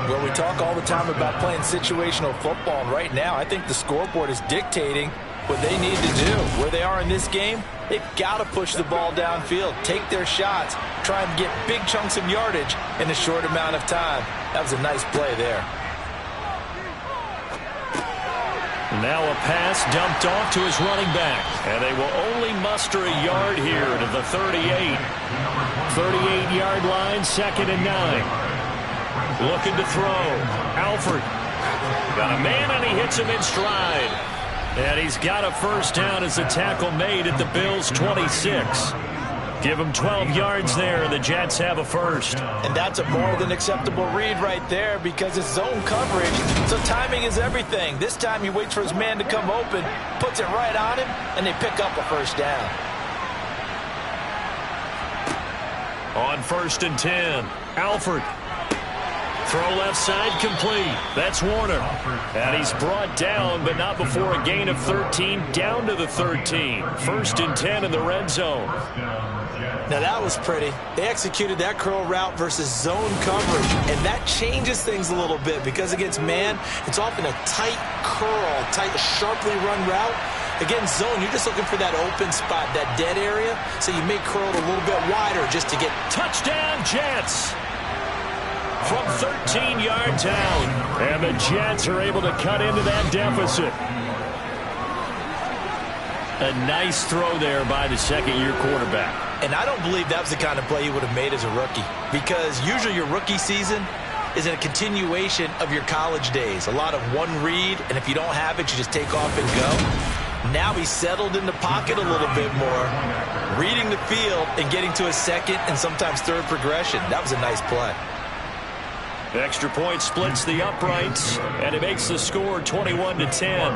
S5: Well, we talk all the time about playing situational football, and right now I think the scoreboard is dictating what they need to do. Where they are in this game, they've got to push the ball downfield, take their shots, try and get big chunks of yardage in a short amount of time. That was a nice play there.
S1: Now a pass dumped off to his running back. And they will only muster a yard here to the 38. 38-yard line, 2nd and 9. Looking to throw. Alford. Got a man, and he hits him in stride. And he's got a 1st down as the tackle made at the Bills' 26. Give him 12 yards there, and the Jets have a 1st.
S5: And that's a more than acceptable read right there because it's zone coverage, so timing is everything. This time he waits for his man to come open, puts it right on him, and they pick up a 1st down.
S1: On 1st and 10, Alford. Throw left side complete. That's Warner. And he's brought down, but not before a gain of 13, down to the 13. 1st and 10 in the red zone.
S5: Now that was pretty. They executed that curl route versus zone coverage, and that changes things a little bit because against man, it's often a tight curl, tight, sharply run route. Against zone, you're just looking for that open spot, that dead area, so you may curl it a little bit wider just to get
S1: touchdown Jets. From 13 yards out, and the Jets are able to cut into that deficit. A nice throw there by the 2nd-year quarterback.
S5: And I don't believe that was the kind of play he would have made as a rookie, because usually your rookie season is a continuation of your college days. A lot of one read, and if you don't have it, you just take off and go. Now he's settled in the pocket a little bit more, reading the field and getting to a 2nd and sometimes 3rd progression. That was a nice play.
S1: The extra point splits the uprights, and it makes the score 21-10.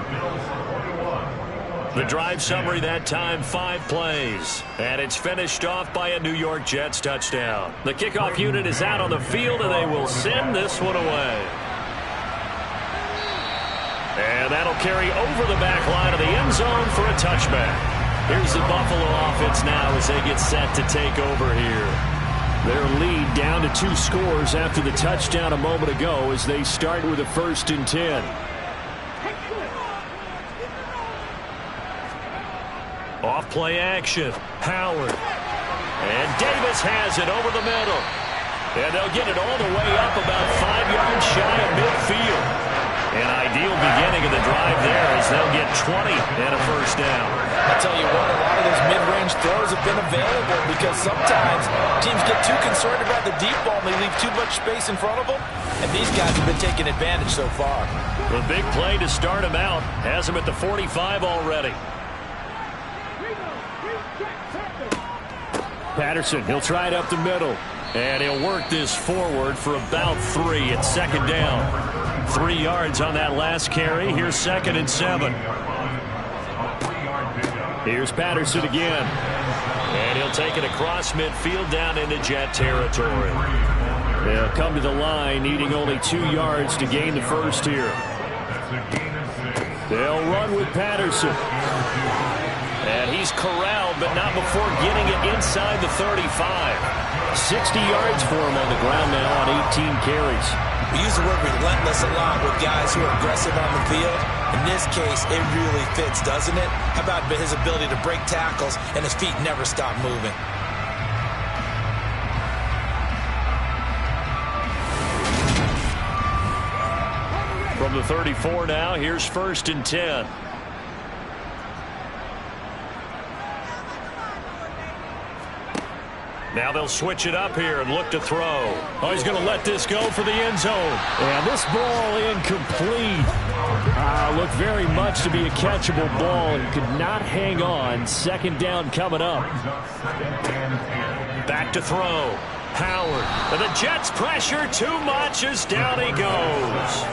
S1: The drive summary that time, 5 plays. And it's finished off by a New York Jets touchdown. The kickoff unit is out on the field, and they will send this one away. And that'll carry over the back line of the end zone for a touchback. Here's the Buffalo offense now as they get set to take over here. Their lead down to 2 scores after the touchdown a moment ago as they start with a 1st and 10. Off play action. Howard. And Davis has it over the middle. And they'll get it all the way up about 5 yards shy of midfield. An ideal beginning of the drive there as they'll get 20 and a 1st down.
S5: I'll tell you what, a lot of those mid-range throws have been available because sometimes teams get too concerned about the deep ball and they leave too much space in front of them. And these guys have been taking advantage so far.
S1: The big play to start him out has him at the 45 already. Patterson, he'll try it up the middle. And he'll work this forward for about 3 at 2nd down. 3 yards on that last carry. Here's 2nd and 7. Here's Patterson again. And he'll take it across midfield down into Jet territory. They'll come to the line needing only 2 yards to gain the 1st here. They'll run with Patterson. And he's corralled, but not before getting it inside the 35. 60 yards for him on the ground now on
S4: 15 carries.
S2: We use the word relentless a lot with guys who are aggressive on the field. In this case, it really fits, doesn't it? How about his ability to break tackles and his feet never stop moving?
S1: From the 34 now, here's 1st and 10. Now they'll switch it up here and look to throw. Oh, he's going to let this go for the end zone.
S4: And this ball incomplete. Looked very much to be a catchable ball and could not hang on. 2nd down coming up.
S1: Back to throw. Howard. And the Jets pressure too much as down he goes.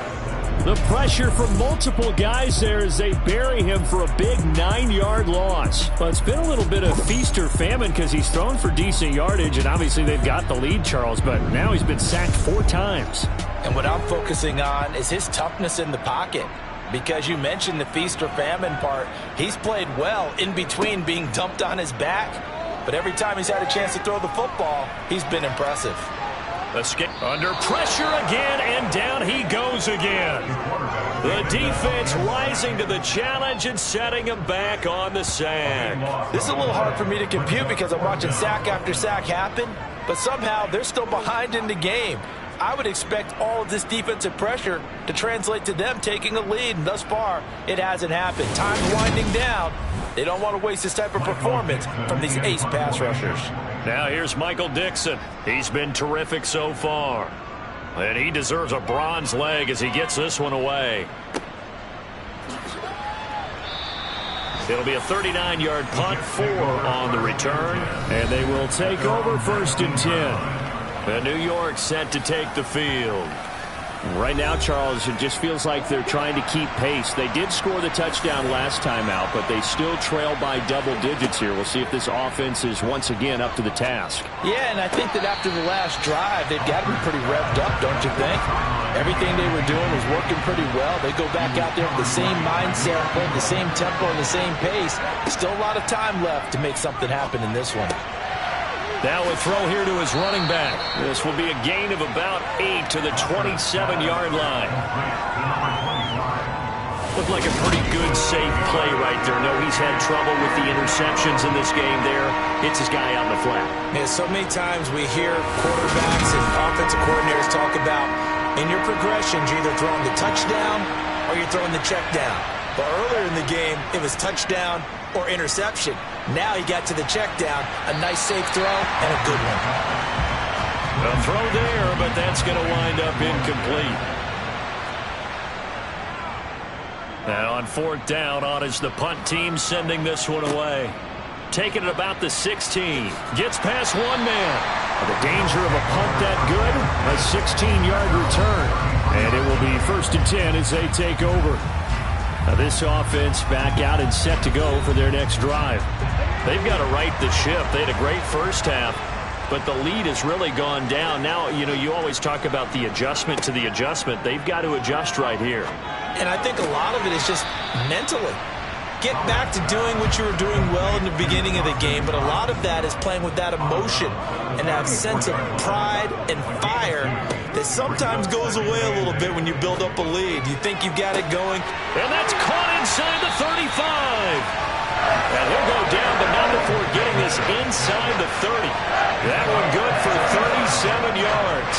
S4: The pressure from multiple guys there as they bury him for a big 9-yard loss. Well, it's been a little bit of feast or famine because he's thrown for decent yardage, and obviously they've got the lead, Charles, but now he's been sacked 4 times.
S2: And what I'm focusing on is his toughness in the pocket. Because you mentioned the feast or famine part, he's played well in between being dumped on his back. But every time he's had a chance to throw the football, he's been impressive.
S1: Escape under pressure again, and down he goes again. The defense rising to the challenge and setting him back on the sack.
S2: This is a little hard for me to compute because I'm watching sack after sack happen, but somehow they're still behind in the game. I would expect all of this defensive pressure to translate to them taking a lead, and thus far, it hasn't happened. Time's winding down. They don't want to waste this type of performance from these ace pass rushers.
S1: Now here's Michael Dixon. He's been terrific so far. And he deserves a bronze leg as he gets this one away. It'll be a 39-yard punt, 4 on the return.
S4: And they will take over 1st and 10.
S1: And New York set to take the field.
S4: Right now, Charles, it just feels like they're trying to keep pace. They did score the touchdown last time out, but they still trail by double digits here. We'll see if this offense is once again up to the task.
S2: Yeah, and I think that after the last drive, they've got to be pretty revved up, don't you think? Everything they were doing was working pretty well. They go back out there with the same mindset, playing the same tempo and the same pace. Still a lot of time left to make something happen in this one.
S1: Now a throw here to his running back. This will be a gain of about 8 to the 27-yard line. Looked like a pretty good, safe play right there. No, he's had trouble with the interceptions in this game there. Hits his guy on the flat.
S2: Yeah, so many times we hear quarterbacks and offensive coordinators talk about in your progressions, you're either throwing the touchdown or you're throwing the check down. But earlier in the game, it was touchdown or interception. Now he got to the check down, a nice safe throw, and a good one.
S1: A throw there, but that's going to wind up incomplete. Now on 4th down, on is the punt team sending this one away. Taking it about the 16. Gets past one man.
S4: The danger of a punt that good, a 16-yard return. And it will be 1st and 10 as they take over. Now this offense back out and set to go for their next drive.
S1: They've got to right the ship. They had a great first half, but the lead has really gone down. Now, you always talk about the adjustment to the adjustment. They've got to adjust right here.
S2: And I think a lot of it is just mentally. Get back to doing what you were doing well in the beginning of the game, but a lot of that is playing with that emotion and that sense of pride and fire that sometimes goes away a little bit when you build up a lead. You think you've got it going.
S1: And that's caught inside the 35. And he'll go down, but not before getting this inside the 30. That one good for 37 yards.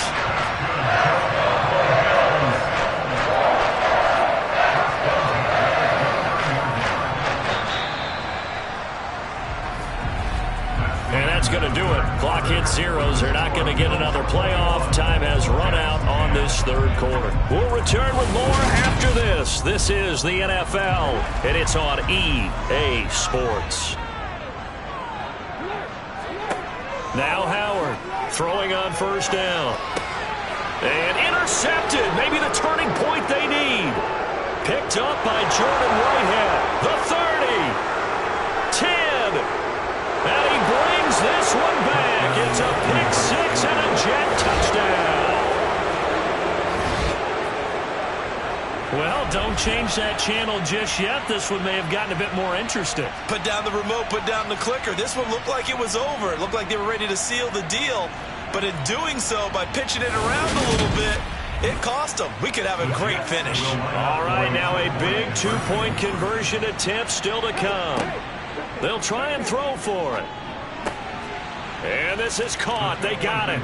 S1: And that's going to do it. Clock hits zeros. They're not going to get another playoff. Time has run out on this 3rd quarter. We'll return with more after this. This is the NFL, and it's on EA Sports. Now Howard throwing on 1st down. And intercepted. Maybe the turning point they need. Picked up by Jordan Whitehead. The 30. 10. And he brings this one back. It's a pick 6 and a Jet touchdown. Well, don't change that channel just yet. This one may have gotten a bit more interesting.
S2: Put down the remote, put down the clicker. This one looked like it was over. It looked like they were ready to seal the deal. But in doing so, by pitching it around a little bit, it cost them. We could have a great finish.
S1: All right, now a big two-point conversion attempt still to come. They'll try and throw for it. And this is caught. They got it.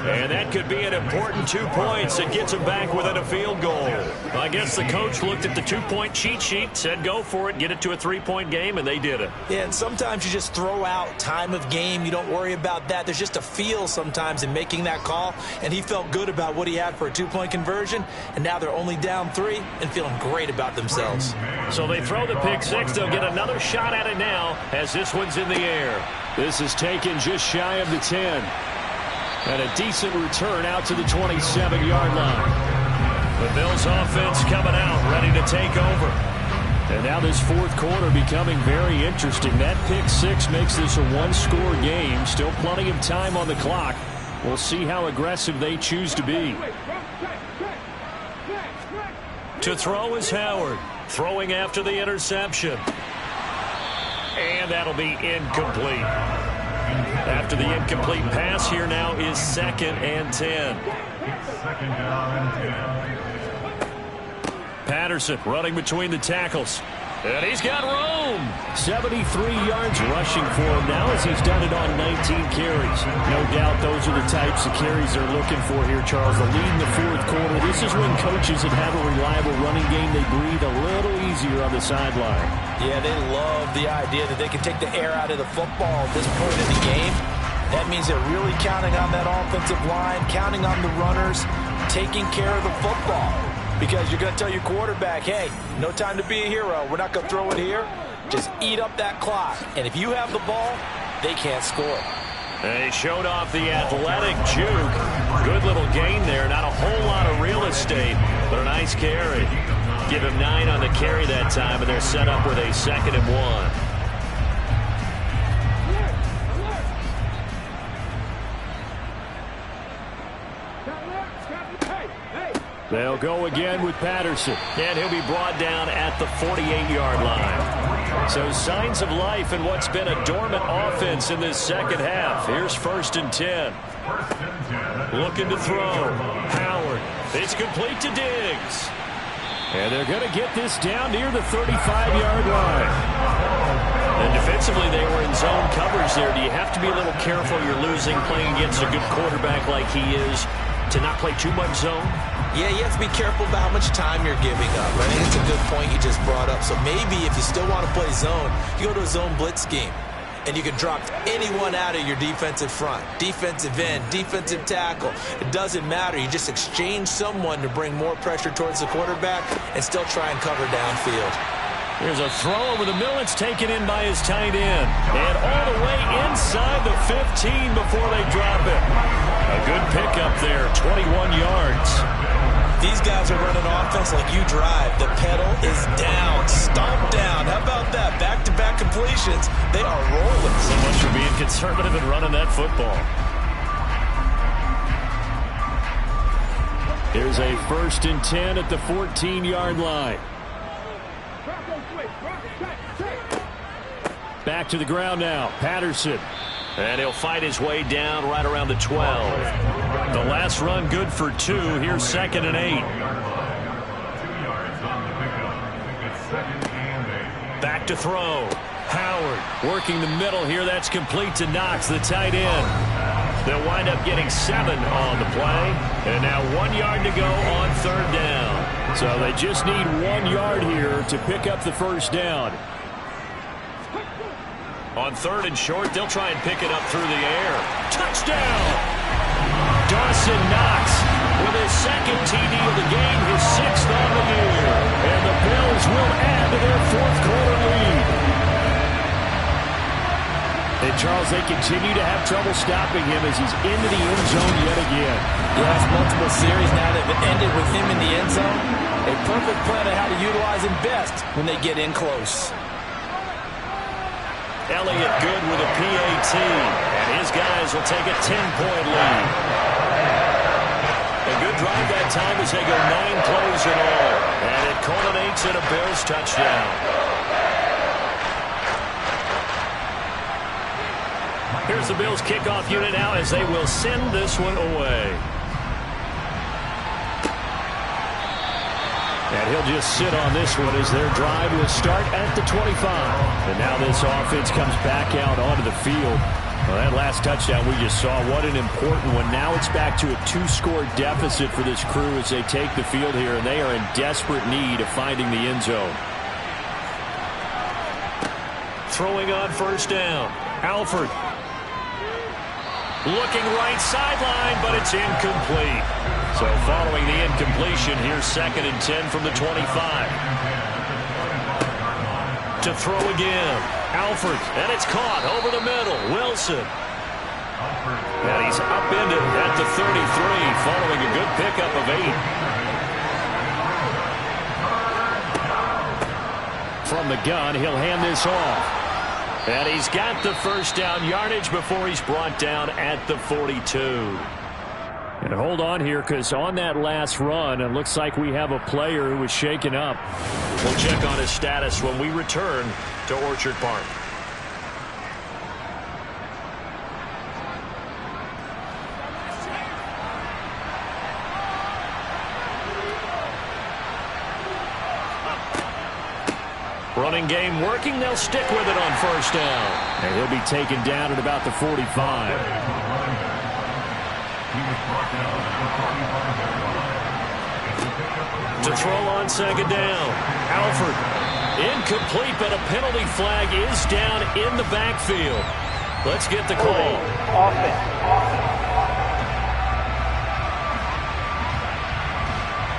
S1: And that could be an important 2 points that gets them back within a field goal. I guess the coach looked at the two-point cheat sheet, said go for it, get it to a three-point game, and they did it.
S2: Yeah, and sometimes you just throw out time of game. You don't worry about that. There's just a feel sometimes in making that call, and he felt good about what he had for a two-point conversion, and now they're only down 3 and feeling great about themselves.
S1: So they throw the pick six. They'll get another shot at it now as this one's in the air.
S4: This is taken just shy of the 10. And a decent return out to the 27-yard line.
S1: The Bills offense coming out, ready to take over.
S4: And now this fourth quarter becoming very interesting. That pick six makes this a one-score game. Still plenty of time on the clock. We'll see how aggressive they choose to be.
S1: To throw is Howard. Throwing after the interception. And that'll be incomplete. After the incomplete pass, here now is 2nd and 10.
S3: Second down and 10.
S1: Patterson running between the tackles. And he's got room.
S4: 73 yards rushing for him now as he's done it on 19 carries. No doubt those are the types of carries they're looking for here, Charles. The lead in the fourth quarter. This is when coaches that have a reliable running game, they breathe a little easier on the sideline.
S2: Yeah, they love the idea that they can take the air out of the football at this point in the game. That means they're really counting on that offensive line, counting on the runners, taking care of the football. Because you're going to tell your quarterback, hey, no time to be a hero. We're not going to throw it here. Just eat up that clock. And if you have the ball, they can't score.
S1: They showed off the athletic juke. Good little gain there. Not a whole lot of real estate, but a nice carry. Give him 9 on the carry that time, and they're set up with a 2nd and 1.
S4: They'll go again with Patterson.
S1: And he'll be brought down at the 48-yard line. So signs of life in what's been a dormant offense in this second half. Here's 1st and 10. Looking to throw. Howard. It's complete to Diggs.
S4: And they're going to get this down near the 35-yard line.
S1: And defensively, they were in zone coverage there. Do you have to be a little careful? You're losing playing against a good quarterback like he is to not play too much zone?
S2: Yeah, you have to be careful about how much time you're giving up. I think it's a good point you just brought up. So maybe if you still want to play zone, you go to a zone blitz scheme. And you can drop anyone out of your defensive front. Defensive end, defensive tackle. It doesn't matter. You just exchange someone to bring more pressure towards the quarterback and still try and cover downfield.
S1: Here's a throw over the middle. It's taken in by his tight end. And all the way inside the 15 before they drop it. A good pickup there, 21 yards.
S2: These guys are running offense like you drive. The pedal is down, stomp down. How about that? Back-to-back completions. They are rolling.
S1: So much for being conservative and running that football.
S4: Here's a 1st and 10 at the 14-yard line. Back to the ground now. Patterson.
S1: And he'll fight his way down right around the 12. The last run good for 2. Here's 2nd and 8. Back to throw. Howard working the middle here. That's complete to Knox, the tight end. They'll wind up getting 7 on the play. And now 1 yard to go on 3rd down.
S4: So they just need 1 yard here to pick up the first down.
S1: On 3rd and short, they'll try and pick it up through the air. Touchdown! Dawson Knox with his 2nd TD of the game, his 6th on the year. And the Bills will add to their 4th quarter lead.
S4: And Charles, they continue to have trouble stopping him as he's into the end zone yet again.
S2: Yes, multiple series now that have ended with him in the end zone. A perfect plan on how to utilize him best when they get in close.
S1: Elliott good with a PAT, and his guys will take a 10-point lead. A good drive that time as they go 9 plays in all, and it culminates in a Bears touchdown. Here's the Bills kickoff unit now as they will send this one away. And he'll just sit on this one as their drive will start at the 25. And now this offense comes back out onto the field. Well, that last touchdown we just saw, what an important one. Now it's back to a 2-score deficit for this crew as they take the field here, and they are in desperate need of finding the end zone. Throwing on first down. Alford. Looking right sideline, but it's incomplete. So following the incompletion, here's 2nd and 10 from the 25. To throw again. Alford, and it's caught over the middle. Wilson. And he's upended at the 33 following a good pickup of 8. From the gun, he'll hand this off. And he's got the first down yardage before he's brought down at the 42. And hold on here, because on that last run, it looks like we have a player who was shaken up. We'll check on his status when we return to Orchard Park. Running game working. They'll stick with it on first down. And he'll be taken down at about the 45. To throw on 2nd down. Alford. Incomplete, but a penalty flag is down in the backfield. Let's get the call.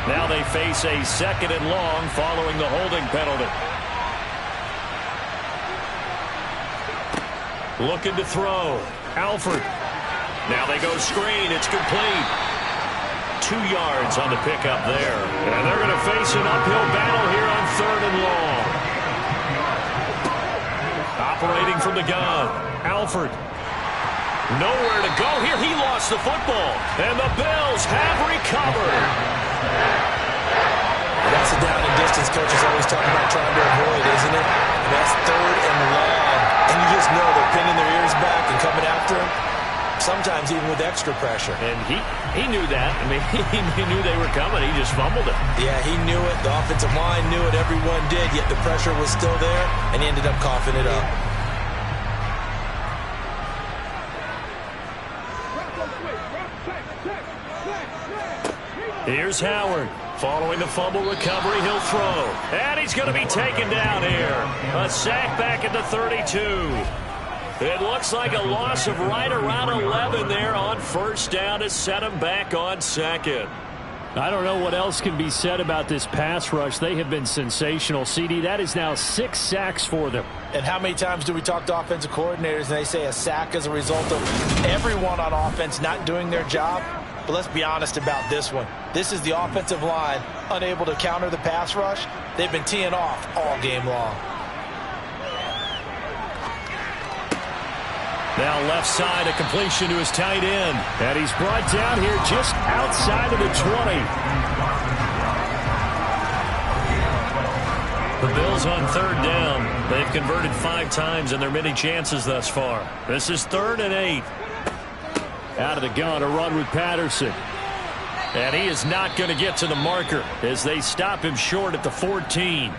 S1: Now they face a 2nd and long following the holding penalty. Looking to throw. Alford. Now they go screen. It's complete. 2 yards on the pickup there. And they're going to face an uphill battle here on 3rd and long. Operating from the gun. Alford. Nowhere to go here. He lost the football. And the Bills have recovered.
S2: That's a down and distance coaches always talk about trying to avoid, isn't it? And that's 3rd and long. And you just know they're pinning their ears back and coming after him, sometimes even with extra pressure.
S1: And he knew that. I mean, he knew they were coming. He just fumbled it.
S2: Yeah, he knew it. The offensive line knew it. Everyone did, yet the pressure was still there, and he ended up coughing it up.
S1: Here's Howard. Following the fumble recovery, he'll throw. And he's going to be taken down here. A sack back at the 32. It looks like a loss of right around 11 there on first down to set him back on 2nd.
S4: I don't know what else can be said about this pass rush. They have been sensational. CD, that is now 6 sacks for them.
S5: And how many times do we talk to offensive coordinators and they say a sack as a result of everyone on offense not doing their job? But let's be honest about this one. This is the offensive line unable to counter the pass rush. They've been teeing off all game long.
S1: Now left side, a completion to his tight end. And he's brought down here just outside of the 20. The Bills on 3rd down. They've converted 5 times in their many chances thus far. This is 3rd and 8. Out of the gun, a run with Patterson. And he is not going to get to the marker as they stop him short at the 14.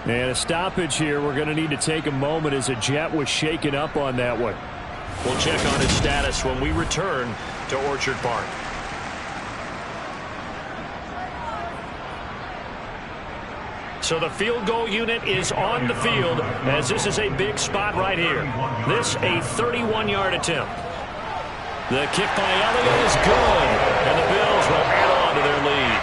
S1: And a stoppage here. We're going to need to take a moment as a Jet was shaken up on that one. We'll check on his status when we return to Orchard Park. So the field goal unit is on the field as this is a big spot right here. This a 31-yard attempt. The kick by Elliott is good, and the Bills will add on to their lead.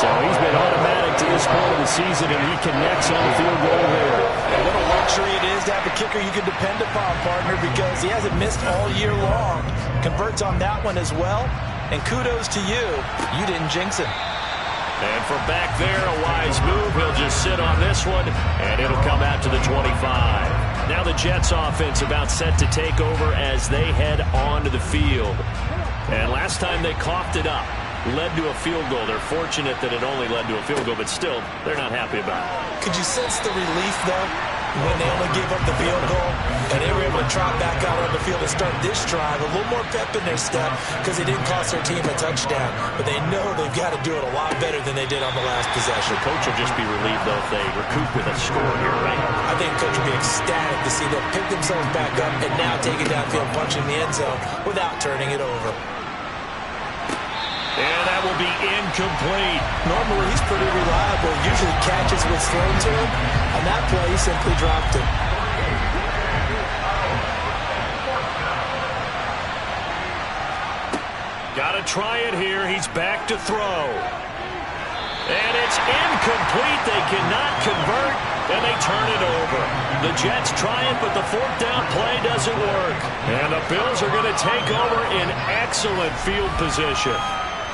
S1: So he's been automatic to this point of the season, and he connects on the field goal there.
S5: And what a luxury it is to have a kicker you can depend upon, partner, because he hasn't missed all year long. Converts on that one as well, and kudos to you. You didn't jinx him.
S1: And from back there, a wise move. He'll just sit on this one, and it'll come out to the 25. Now the Jets offense about set to take over as they head onto the field. And last time they coughed it up, led to a field goal. They're fortunate that it only led to a field goal, but still, they're not happy about it.
S2: Could you sense the relief, though? when they only gave up the field goal, and they were able to trot back out on the field and start this drive. A little more pep in their step because it didn't cost their team a touchdown. But they know they've got to do it a lot better than they did on the last possession.
S4: The coach will just be relieved, though, if they recoup with a score here, right?
S2: I think the coach will be ecstatic to see them pick themselves back up and now take it downfield, punch in the end zone without turning it over.
S1: And that will be incomplete.
S2: Normally, he's pretty reliable. Usually catches what's thrown to him. On that play, he simply dropped it.
S1: Got to try it here. He's back to throw. And it's incomplete. They cannot convert, and they turn it over. The Jets try it, but the fourth down play doesn't work. And the Bills are going to take over in excellent field position.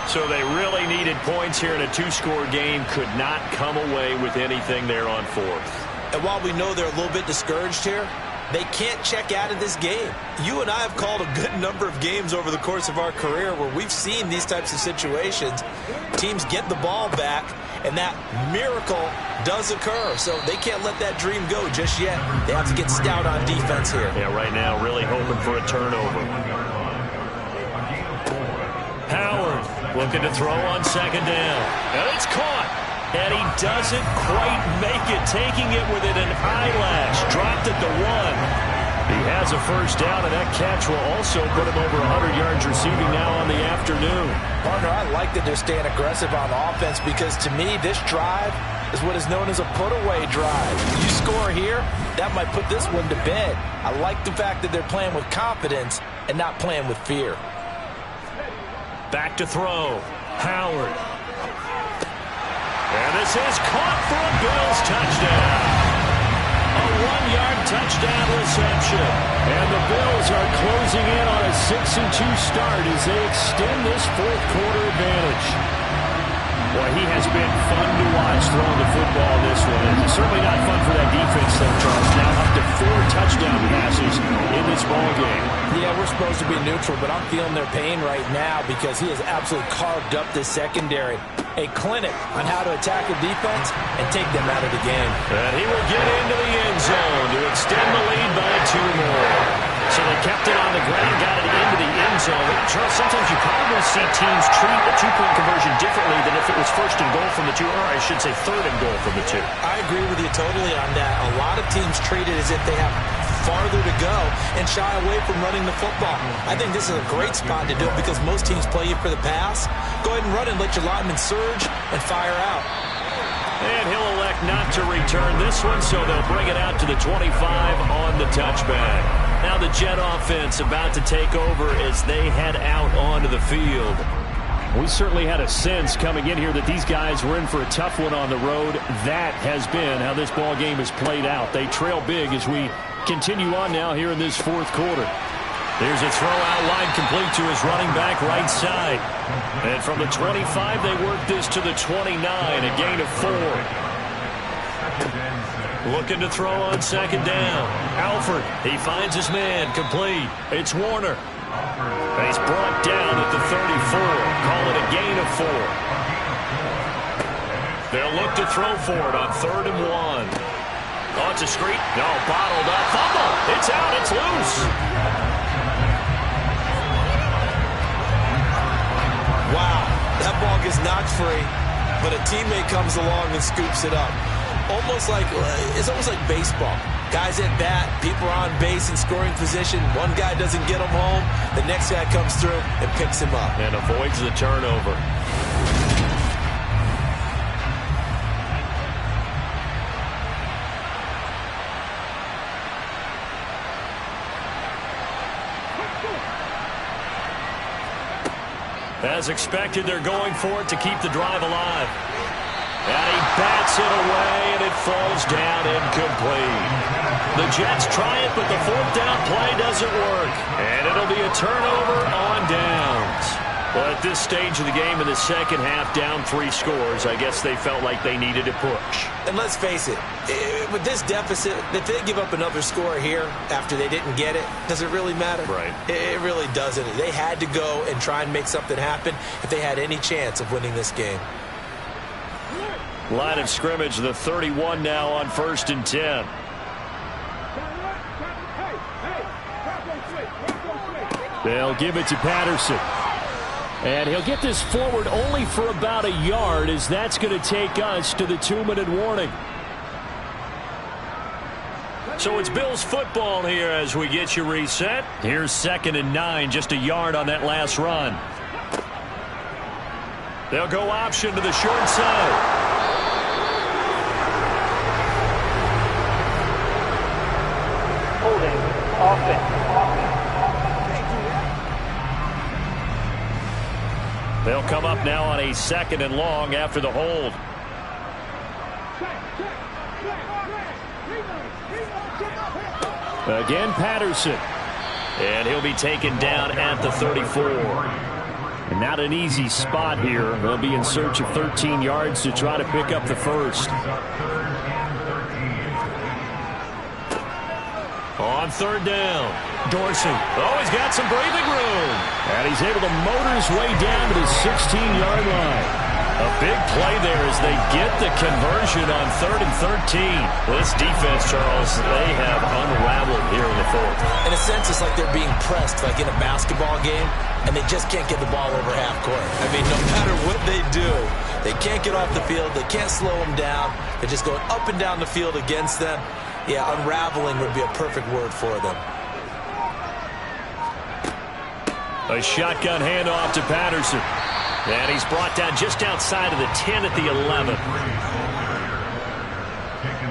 S1: So they really needed points here in a two-score game. Could not come away with anything there on fourth.
S2: And while we know they're a little bit discouraged here, they can't check out of this game. You and I have called a good number of games over the course of our career where we've seen these types of situations. Teams get the ball back, and that miracle does occur. So they can't let that dream go just yet. They have to get stout on defense here.
S1: Yeah, right now really hoping for a turnover. Howard looking to throw on second down. And it's caught. And he doesn't quite make it, taking it within an eyelash. Dropped at the 1. He has a first down, and that catch will also put him over 100 yards receiving now on the afternoon.
S2: Partner, I like that they're staying aggressive on offense because, to me, this drive is what is known as a put-away drive. You score here, that might put this one to bed. I like the fact that they're playing with confidence and not playing with fear.
S1: Back to throw. Howard. And this is caught for a Bills touchdown. A 1-yard touchdown reception. And the Bills are closing in on a 6-2 start as they extend this fourth quarter advantage. Boy, he has been fun to watch throwing the football this one. It's certainly not fun for that defense, though, Charles. Now up to 4 touchdown passes in this ball game.
S5: Yeah, we're supposed to be neutral, but I'm feeling their pain right now because he has absolutely carved up this secondary. A clinic on how to attack a defense and take them out of the game.
S1: And he will get into the end zone to extend the lead by 2 more. So they kept it on the ground, got it into the end zone. Charles, sometimes you probably see teams treat a 2-point conversion differently than if it was first and goal from the 2, or I should say third and goal from the 2.
S2: I agree with you totally on that. A lot of teams treat it as if they have farther to go and shy away from running the football. I think this is a great spot to do it because most teams play you for the pass. Go ahead and run and let your linemen surge and fire out.
S1: And he'll elect not to return this one, so they'll bring it out to the 25 on the touchback. Now the Jet offense about to take over as they head out onto the field.
S4: We certainly had a sense coming in here that these guys were in for a tough one on the road. That has been how this ball game has played out. They trail big as we continue on now here in this fourth quarter.
S1: There's a throw out line complete to his running back right side. And from the 25, they work this to the 29, a gain of 4. Looking to throw on second down. Alford, he finds his man, complete. It's Warner. And he's brought down at the 34. Call it a gain of 4. They'll look to throw for it on 3rd and 1. Oh, it's a screen. No, bottled up. Fumble. It's out. It's loose.
S2: Wow, that ball gets knocked free, but a teammate comes along and scoops it up. It's almost like baseball. Guys at bat, people are on base in scoring position. One guy doesn't get him home. The next guy comes through and picks him up.
S1: And avoids the turnover. As expected, they're going for it to keep the drive alive. And he bats it away, and it falls down incomplete. The Jets try it, but the 4th down play doesn't work. And it'll be a turnover on downs. Well, at this stage of the game in the second half, down 3 scores, I guess they felt like they needed a push.
S2: And let's face it, with this deficit, if they give up another score here after they didn't get it, does it really matter?
S1: Right.
S2: It really doesn't. They had to go and try and make something happen if they had any chance of winning this game.
S1: Line of scrimmage, the 31 now on 1st and 10.
S4: They'll give it to Patterson. And he'll get this forward only for about a yard, as that's going to take us to the 2-minute warning.
S1: So it's Bills football here as we get you reset. Here's 2nd and 9, just a yard on that last run. They'll go option to the short side.
S7: Holding offense.
S1: They'll come up now on a 2nd and long after the hold.
S4: Again, Patterson.
S1: And he'll be taken down at the 34.
S4: And not an easy spot here. They'll be in search of 13 yards to try to pick up the first.
S1: On 3rd down, Dorsey. Oh, he's got some breathing room.
S4: And he's able to motor his way down to the 16-yard line.
S1: A big play there as they get the conversion on 3rd and 13. This defense, Charles, they have unraveled here in the 4th.
S2: In a sense, it's like they're being pressed, like in a basketball game, and they just can't get the ball over half court. I mean, no matter what they do, they can't get off the field. They can't slow them down. They're just going up and down the field against them. Yeah, unraveling would be a perfect word for them.
S1: A shotgun handoff to Patterson. And he's brought down just outside of the 10 at the 11.
S3: Taken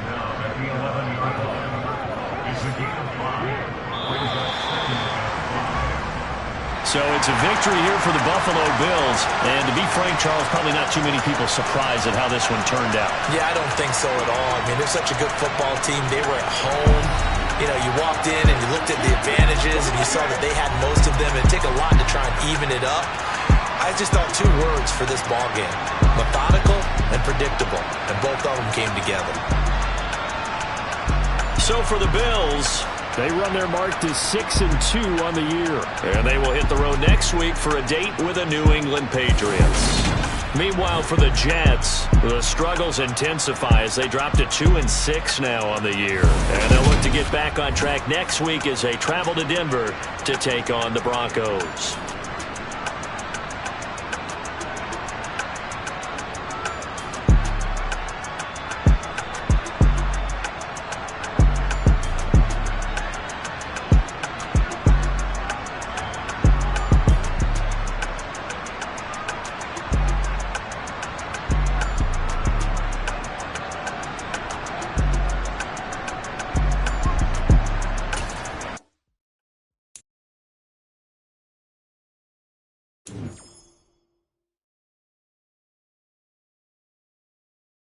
S3: down at the 11-yard line. It's a gain of 5.
S1: So it's a victory here for the Buffalo Bills. And to be frank, Charles, probably not too many people surprised at how this one turned out.
S2: Yeah, I don't think so at all. I mean, they're such a good football team. They were at home. You know, you walked in and you looked at the advantages and you saw that they had most of them. It'd take a lot to try and even it up. I just thought 2 words for this ball game: methodical and predictable, and both of them came together.
S1: So for the Bills,
S4: they run their mark to 6-2 on the year.
S1: And they will hit the road next week for a date with the New England Patriots. Meanwhile, for the Jets, the struggles intensify as they drop to 2-6 now on the year. And they'll look to get back on track next week as they travel to Denver to take on the Broncos.